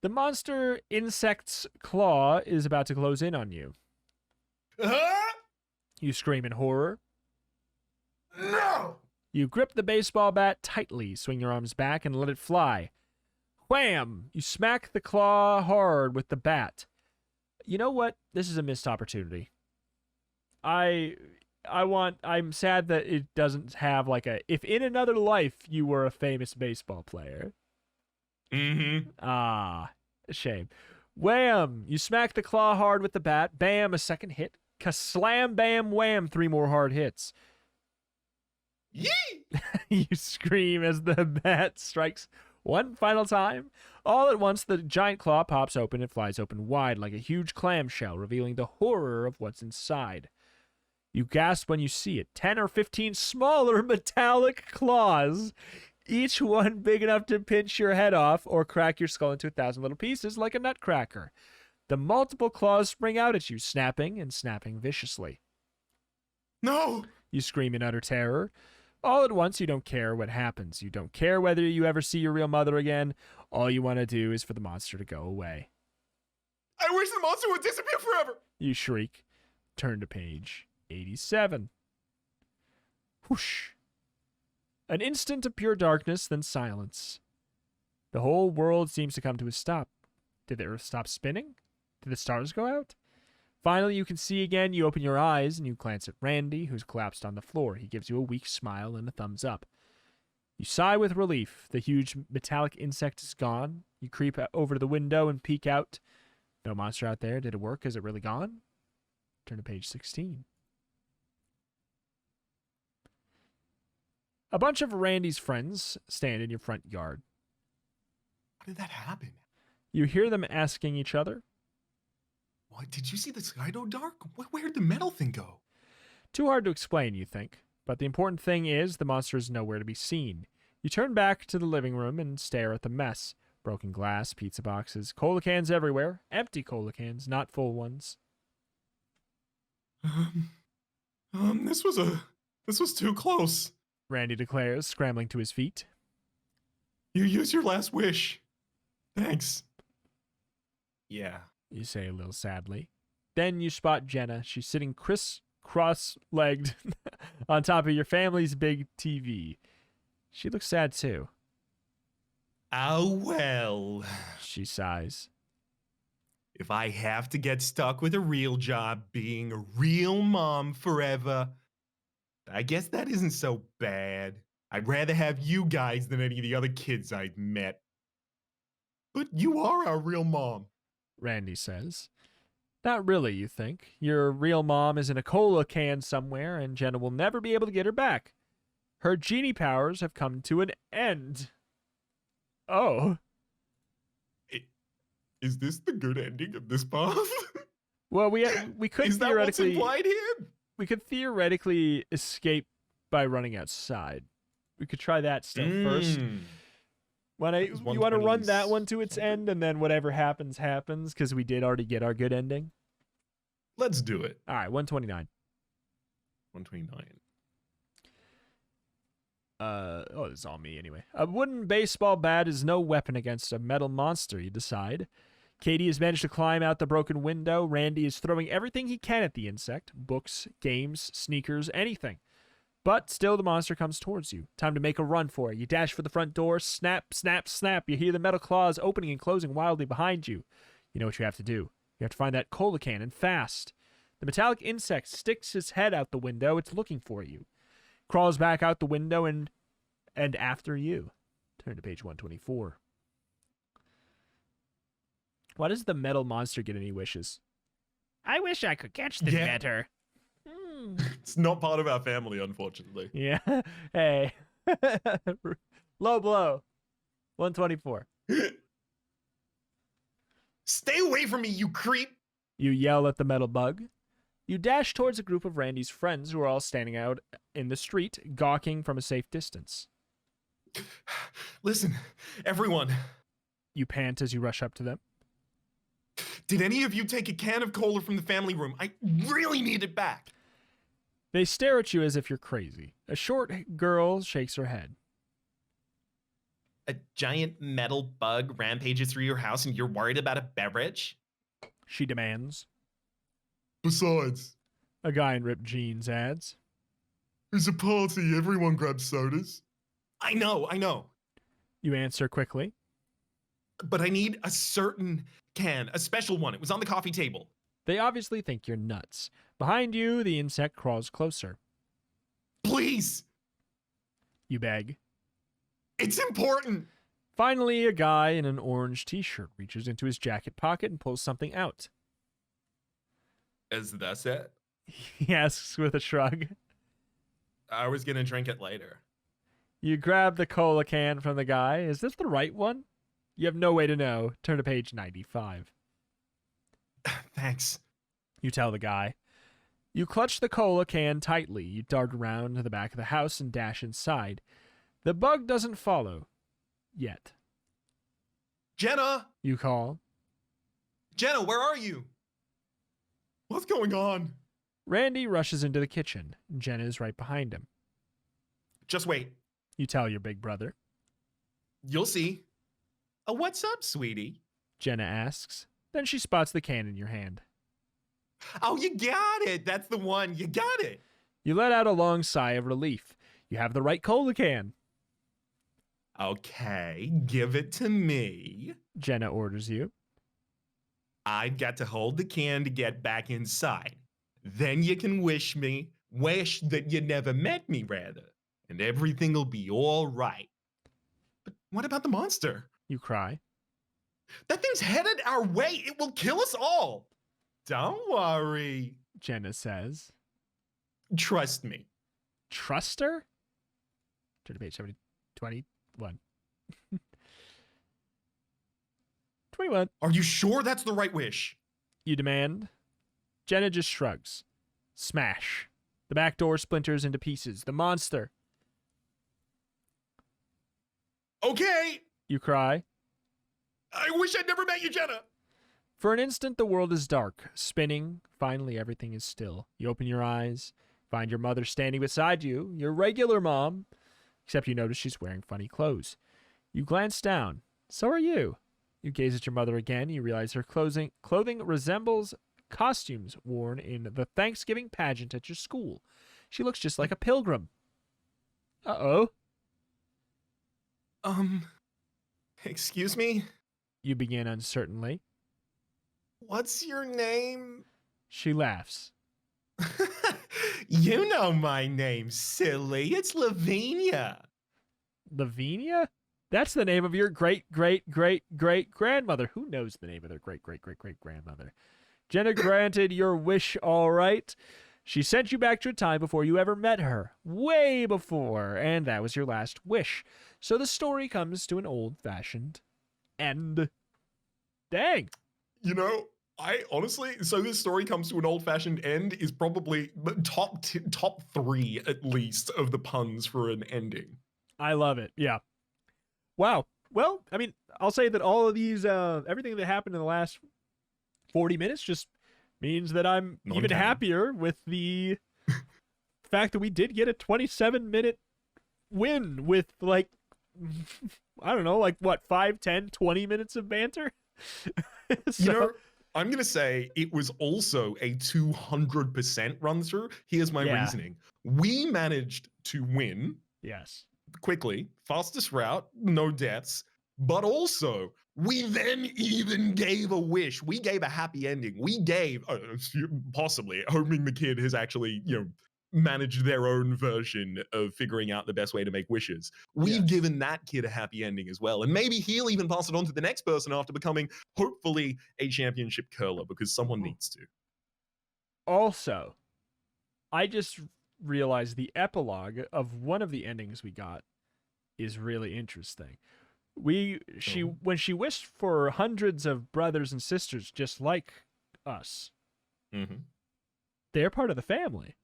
S1: The monster insect's claw is about to close in on you. You scream in horror.
S2: No!
S1: You grip the baseball bat tightly, swing your arms back, and let it fly. Wham! You smack the claw hard with the bat. You know what? This is a missed opportunity. I'm sad that it doesn't have like a, if in another life you were a famous baseball player.
S2: Mm-hmm.
S1: Ah, a shame. Wham! You smack the claw hard with the bat. Bam! A second hit. Ka-slam, bam, wham! 3 more hard hits.
S2: Yee!
S1: You scream as the bat strikes one final time. All at once, the giant claw pops open and flies open wide like a huge clamshell, revealing the horror of what's inside. You gasp when you see it. 10 or 15 smaller metallic claws, each one big enough to pinch your head off or crack your skull into 1,000 little pieces like a nutcracker. The multiple claws spring out at you, snapping and snapping viciously.
S2: No!
S1: You scream in utter terror. All at once, you don't care what happens. You don't care whether you ever see your real mother again. All you want to do is for the monster to go away.
S2: I wish the monster would disappear forever!
S1: You shriek. Turn to page 87. Whoosh. An instant of pure darkness, then silence. The whole world seems to come to a stop. Did the earth stop spinning? Did the stars go out? Finally, you can see again. You open your eyes and you glance at Randy, who's collapsed on the floor. He gives you a weak smile and a thumbs up. You sigh with relief. The huge metallic insect is gone. You creep over to the window and peek out. No monster out there. Did it work? Is it really gone? Turn to page 16. A bunch of Randy's friends stand in your front yard.
S2: How did that happen?
S1: You hear them asking each other.
S2: What? Did you see the sky go dark? Where'd the metal thing go?
S1: Too hard to explain, you think. But the important thing is the monster is nowhere to be seen. You turn back to the living room and stare at the mess. Broken glass, pizza boxes, cola cans everywhere. Empty cola cans, not full ones.
S2: This was too close.
S1: Randy declares, scrambling to his feet.
S2: You used your last wish. Thanks. Yeah.
S1: You say a little sadly. Then you spot Jenna. She's sitting cross-legged on top of your family's big TV. She looks sad too.
S2: Oh, well.
S1: She sighs.
S2: If I have to get stuck with a real job being a real mom forever, I guess that isn't so bad. I'd rather have you guys than any of the other kids I've met. But you are our real mom.
S1: Randy says. Not really, you think. Your real mom is in a cola can somewhere, and Jenna will never be able to get her back. Her genie powers have come to an end. Oh.
S2: Is this the good ending of this path?
S1: Well, we could
S2: Is that what's
S1: theoretically
S2: implied here?
S1: we could theoretically escape by running outside. We could try that still first. You want to run that one to its end, and then whatever happens, happens, because we did already get our good ending.
S2: Let's do it.
S1: All right, 129.
S2: 129.
S1: Oh, this is all me anyway. A wooden baseball bat is no weapon against a metal monster, you decide. Katie has managed to climb out the broken window. Randy is throwing everything he can at the insect. Books, games, sneakers, anything. But still the monster comes towards you. Time to make a run for it. You dash for the front door. Snap, snap, snap. You hear the metal claws opening and closing wildly behind you. You know what you have to do. You have to find that cola can, and fast. The metallic insect sticks his head out the window. It's looking for you. Crawls back out the window and after you. Turn to page 124. Why does the metal monster get any wishes? I wish I could catch this better.
S2: It's not part of our family, unfortunately.
S1: Yeah. Hey. Low blow. 124.
S2: Stay away from me, you creep!
S1: You yell at the metal bug. You dash towards a group of Randy's friends who are all standing out in the street, gawking from a safe distance.
S2: Listen, everyone.
S1: You pant as you rush up to them.
S2: Did any of you take a can of cola from the family room? I really need it back.
S1: They stare at you as if you're crazy. A short girl shakes her head.
S3: A giant metal bug rampages through your house and you're worried about a beverage?
S1: She demands.
S2: Besides,
S1: A guy in ripped jeans adds.
S2: it's a party. Everyone grabs sodas.
S3: I know.
S1: You answer quickly.
S3: But I need a certain can, a special one. It was on the coffee table.
S1: They obviously think you're nuts. Behind you, the insect crawls closer.
S3: Please,
S1: You beg.
S3: it's important.
S1: Finally, a guy in an orange t-shirt reaches into his jacket pocket and pulls something out.
S3: Is this it?
S1: He asks with a shrug.
S3: I was gonna drink it later.
S1: You grab the cola can from the guy. Is this the right one? You have no way to know. Turn to page 95.
S3: Thanks.
S1: You tell the guy. You clutch the cola can tightly. You dart around to the back of the house and dash inside. The bug doesn't follow. Yet.
S3: Jenna!
S1: You call.
S3: Jenna, where are you?
S2: What's going on?
S1: Randy rushes into the kitchen. Jenna is right behind him.
S3: Just wait.
S1: You tell your big brother.
S3: You'll see. What's up, sweetie?
S1: Jenna asks. Then she spots the can in your hand.
S3: Oh, you got it. That's the one. You got it.
S1: You let out a long sigh of relief. You have the right cola can.
S3: Okay, give it to me.
S1: Jenna orders you.
S3: I've got to hold the can to get back inside. Then you can wish that you never met me, rather. And everything will be all right. But what about the monster?
S1: You cry.
S3: That thing's headed our way. It will kill us all. Don't worry.
S1: Jenna says.
S3: Trust me.
S1: Trust her? Turn to page 21. 21.
S3: Are you sure that's the right wish?
S1: You demand. Jenna just shrugs. Smash. The back door splinters into pieces. The monster.
S3: Okay.
S1: You cry.
S3: I wish I'd never met you, Jenna.
S1: For an instant, the world is dark, spinning. Finally, everything is still. You open your eyes, find your mother standing beside you, your regular mom, except you notice she's wearing funny clothes. You glance down. So are you. You gaze at your mother again. You realize her clothing resembles costumes worn in the Thanksgiving pageant at your school. She looks just like a pilgrim. Uh-oh.
S3: Excuse me?
S1: You begin uncertainly.
S3: What's your name?
S1: She laughs.
S3: You know my name, silly. It's Lavinia.
S1: Lavinia? That's the name of your great-great-great-great-grandmother. Who knows the name of their great-great-great-great-grandmother? Jenna granted your wish all right. She sent you back to a time before you ever met her. Way before. And that was your last wish. So the story comes to an old-fashioned end. Dang.
S2: You know, I honestly, so this story comes to an old-fashioned end is probably the top 3 at least of the puns for an ending.
S1: I love it. Yeah. Wow. Well, I mean, I'll say that all of these, everything that happened in the last 40 minutes just means that I'm even
S2: Non-canon.
S1: happier with the fact that we did get a 27-minute win with, like, I don't know, like, what, 5, 10, 20 minutes of banter?
S2: You know, I'm going to say it was also a 200% run through. Here's my
S1: Yeah.
S2: reasoning. We managed to win
S1: Yes.
S2: quickly, fastest route, no deaths, but also we then even gave a wish. We gave a happy ending. We gave, possibly, hoping the kid has actually, managed their own version of figuring out the best way to make wishes. We've
S1: Yes.
S2: given that kid a happy ending as well. And maybe he'll even pass it on to the next person after becoming, hopefully, a championship curler, because someone needs to.
S1: Also, I just realized the epilogue of one of the endings we got is really interesting. When she wished for hundreds of brothers and sisters just like us,
S2: Mm-hmm.
S1: they're part of the family.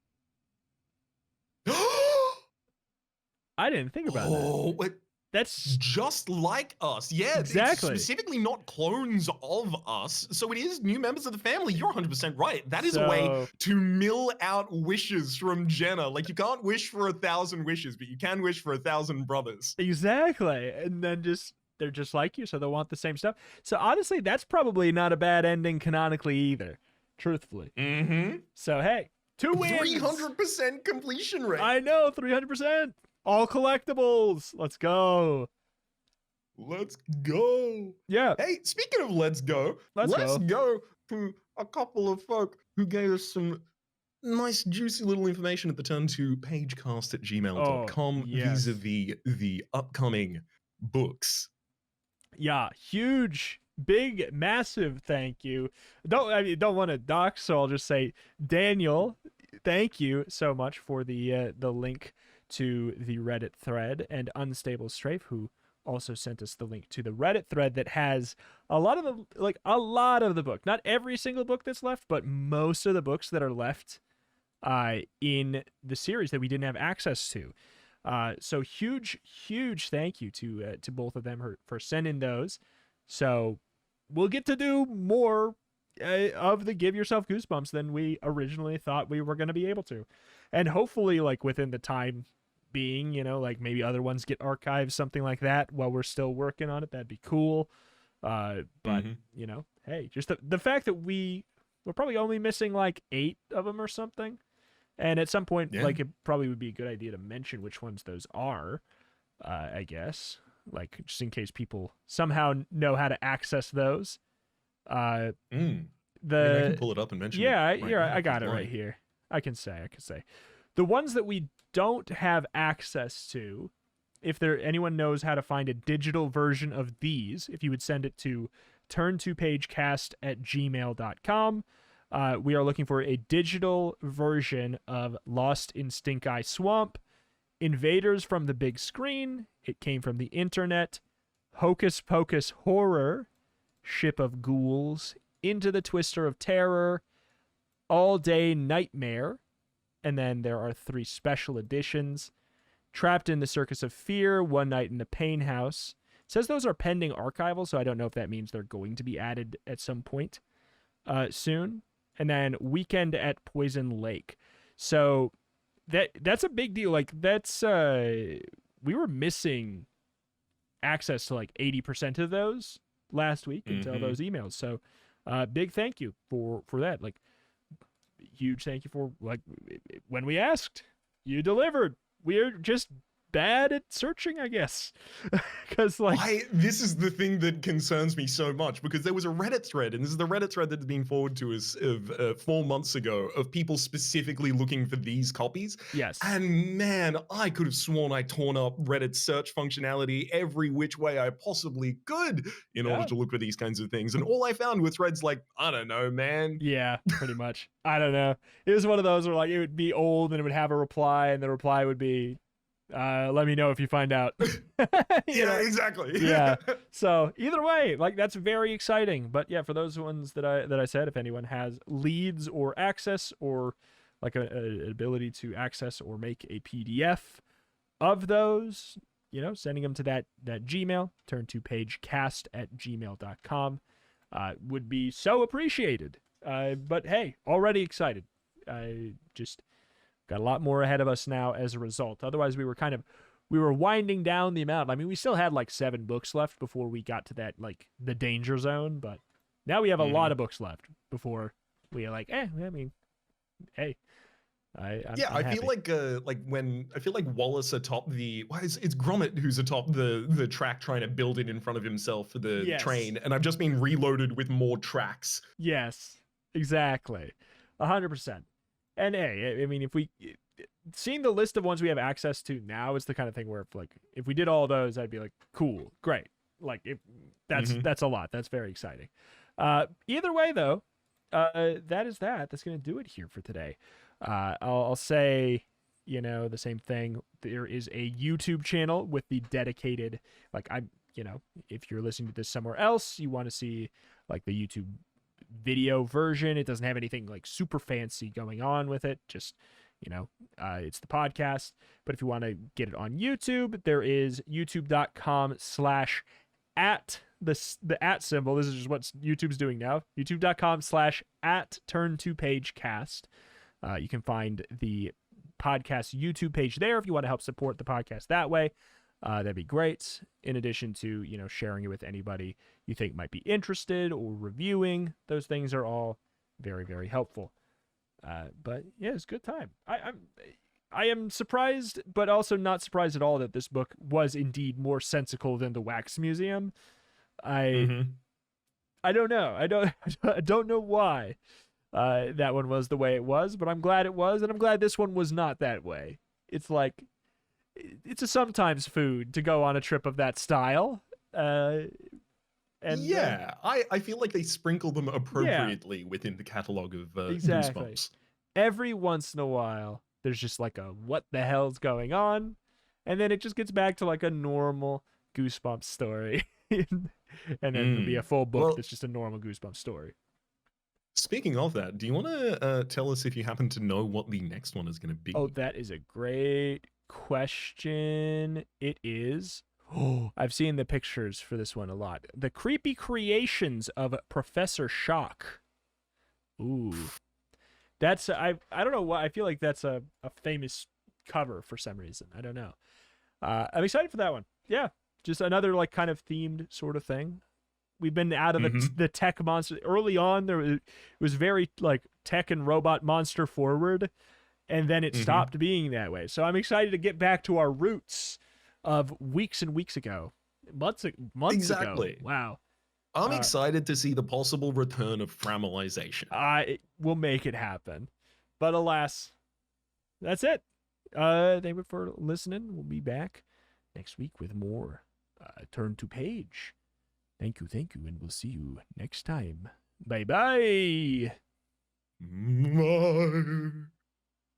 S1: I didn't think about that.
S2: What?
S1: That's
S3: just like us. Yeah, it's
S1: exactly.
S3: specifically not clones of us. So it is new members of the family. You're 100% right. That is a way
S1: So
S3: to mill out wishes from Jenna. Like, you can't wish for 1,000 wishes, but you can wish for 1,000 brothers.
S1: exactly. And then they're just like you, so they'll want the same stuff. So honestly, that's probably not a bad ending canonically either, truthfully.
S3: Mm-hmm.
S1: So hey, 2 wins.
S3: 300% completion rate.
S1: I know, 300%. All collectibles. Let's go.
S3: Let's go.
S1: Yeah,
S3: Hey, speaking of let's go,
S1: Let's
S3: go to a couple of folk who gave us some nice, juicy little information at the turn to pagecast@gmail.com
S1: Oh, yes.
S3: vis-a-vis the upcoming books.
S1: Yeah, huge, big, massive thank you. Don't want to dox, so I'll just say, Daniel, thank you so much for the link to the Reddit thread, and Unstable Strafe, who also sent us the link to the Reddit thread that has a lot of the book. Not every single book that's left, but most of the books that are left in the series that we didn't have access to. So huge thank you to both of them for sending those. So we'll get to do more of the Give Yourself Goosebumps than we originally thought we were going to be able to, and hopefully like within the time being, like maybe other ones get archived, something like that, while we're still working on it. That'd be cool. But hey, just the fact that we're probably only missing like 8 of them or something. And at some point, like, it probably would be a good idea to mention which ones those are, I guess. Like, just in case people somehow know how to access those.
S3: I mean, I can pull it up and mention it.
S1: I got it right here. I can say. The ones that we don't have access to, if anyone knows how to find a digital version of these, if you would send it to turn2pagecast@gmail.com. We are looking for a digital version of Lost in Stink Eye Swamp, Invaders from the Big Screen, It Came from the Internet, Hocus Pocus Horror, Ship of Ghouls, Into the Twister of Terror, All Day Nightmare, and then there are 3 special editions, Trapped in the Circus of Fear, One Night in the Pain House. It says those are pending archival, so I don't know if that means they're going to be added at some point soon. And then Weekend at Poison Lake. So that's a big deal. Like, that's we were missing access to like 80% of those last week until those emails. So big thank you for that. Like, huge thank you for, like, when we asked, you delivered. We're just bad at searching, I guess. Because
S3: this is the thing that concerns me so much, because there was a Reddit thread, and this is the Reddit thread that's been forwarded to us of 4 months ago, of people specifically looking for these copies.
S1: Yes.
S3: And man, I could have sworn I torn up Reddit's search functionality every which way I possibly could in order to look for these kinds of things. And all I found were threads like, I don't know, man.
S1: Yeah, pretty much. I don't know. It was one of those where, like, it would be old and it would have a reply, and the reply would be, let me know if you find out.
S3: Exactly.
S1: Yeah. So either way, like, that's very exciting. But yeah, for those ones that I said, if anyone has leads or access, or like an ability to access or make a PDF of those, sending them to that Gmail, turn2pagecast@gmail.com, would be so appreciated. But hey, already excited. I just got a lot more ahead of us now as a result. Otherwise, we were winding down the amount. I mean, we still had like 7 books left before we got to that, like, the danger zone, but now we have a lot of books left before we are like, hey. I'm happy.
S3: Feel like Wallace atop it's Gromit who's atop the track trying to build it in front of himself for the train, and I've just been reloaded with more tracks.
S1: Yes, exactly. 100%. And hey, I mean, if we seeing the list of ones we have access to now is the kind of thing where, if we did all those, I'd be like, cool, great. Like, that's a lot. That's very exciting. Either way, though, that's going to do it here for today. I'll say, the same thing. There is a YouTube channel with the dedicated, if you're listening to this somewhere else, you want to see like the YouTube video version. It doesn't have anything like super fancy going on with it. Just, it's the podcast. But if you want to get it on YouTube, there is youtube.com/at the at symbol. This is just what YouTube's doing now. youtube.com/at turn2pagecast. You can find the podcast YouTube page there if you want to help support the podcast that way. That'd be great. In addition to, sharing it with anybody you think might be interested or reviewing, those things are all very, very helpful. But yeah, it's a good time. I am surprised, but also not surprised at all that this book was indeed more sensical than the Wax Museum. I don't know. I don't know why that one was the way it was, but I'm glad it was, and I'm glad this one was not that way. It's like, it's a sometimes food to go on a trip of that style. I
S2: feel like they sprinkle them appropriately within the catalog of
S1: exactly.
S2: Goosebumps.
S1: Every once in a while, there's just like a what the hell's going on, and then it just gets back to like a normal Goosebumps story. And then it'll be a full book that's just a normal Goosebumps story.
S2: Speaking of that, do you want to tell us if you happen to know what the next one is going to be?
S1: Oh, that is a great question. It is. Oh, I've seen the pictures for this one a lot. The Creepy Creations of Professor Shock. Ooh. That's, I don't know why. I feel like that's a famous cover for some reason. I don't know. I'm excited for that one. Yeah. Just another like kind of themed sort of thing. We've been out of the tech monster. Early on, it was very like tech and robot monster forward, and then it stopped being that way. So I'm excited to get back to our roots of weeks and weeks ago, months ago. Wow.
S2: I'm excited to see the possible return of Framilization.
S1: I will make it happen, but alas, that's it. Thank you for listening. We'll be back next week with more Turn to Page. Thank you, and we'll see you next time. Bye-bye.
S2: Bye.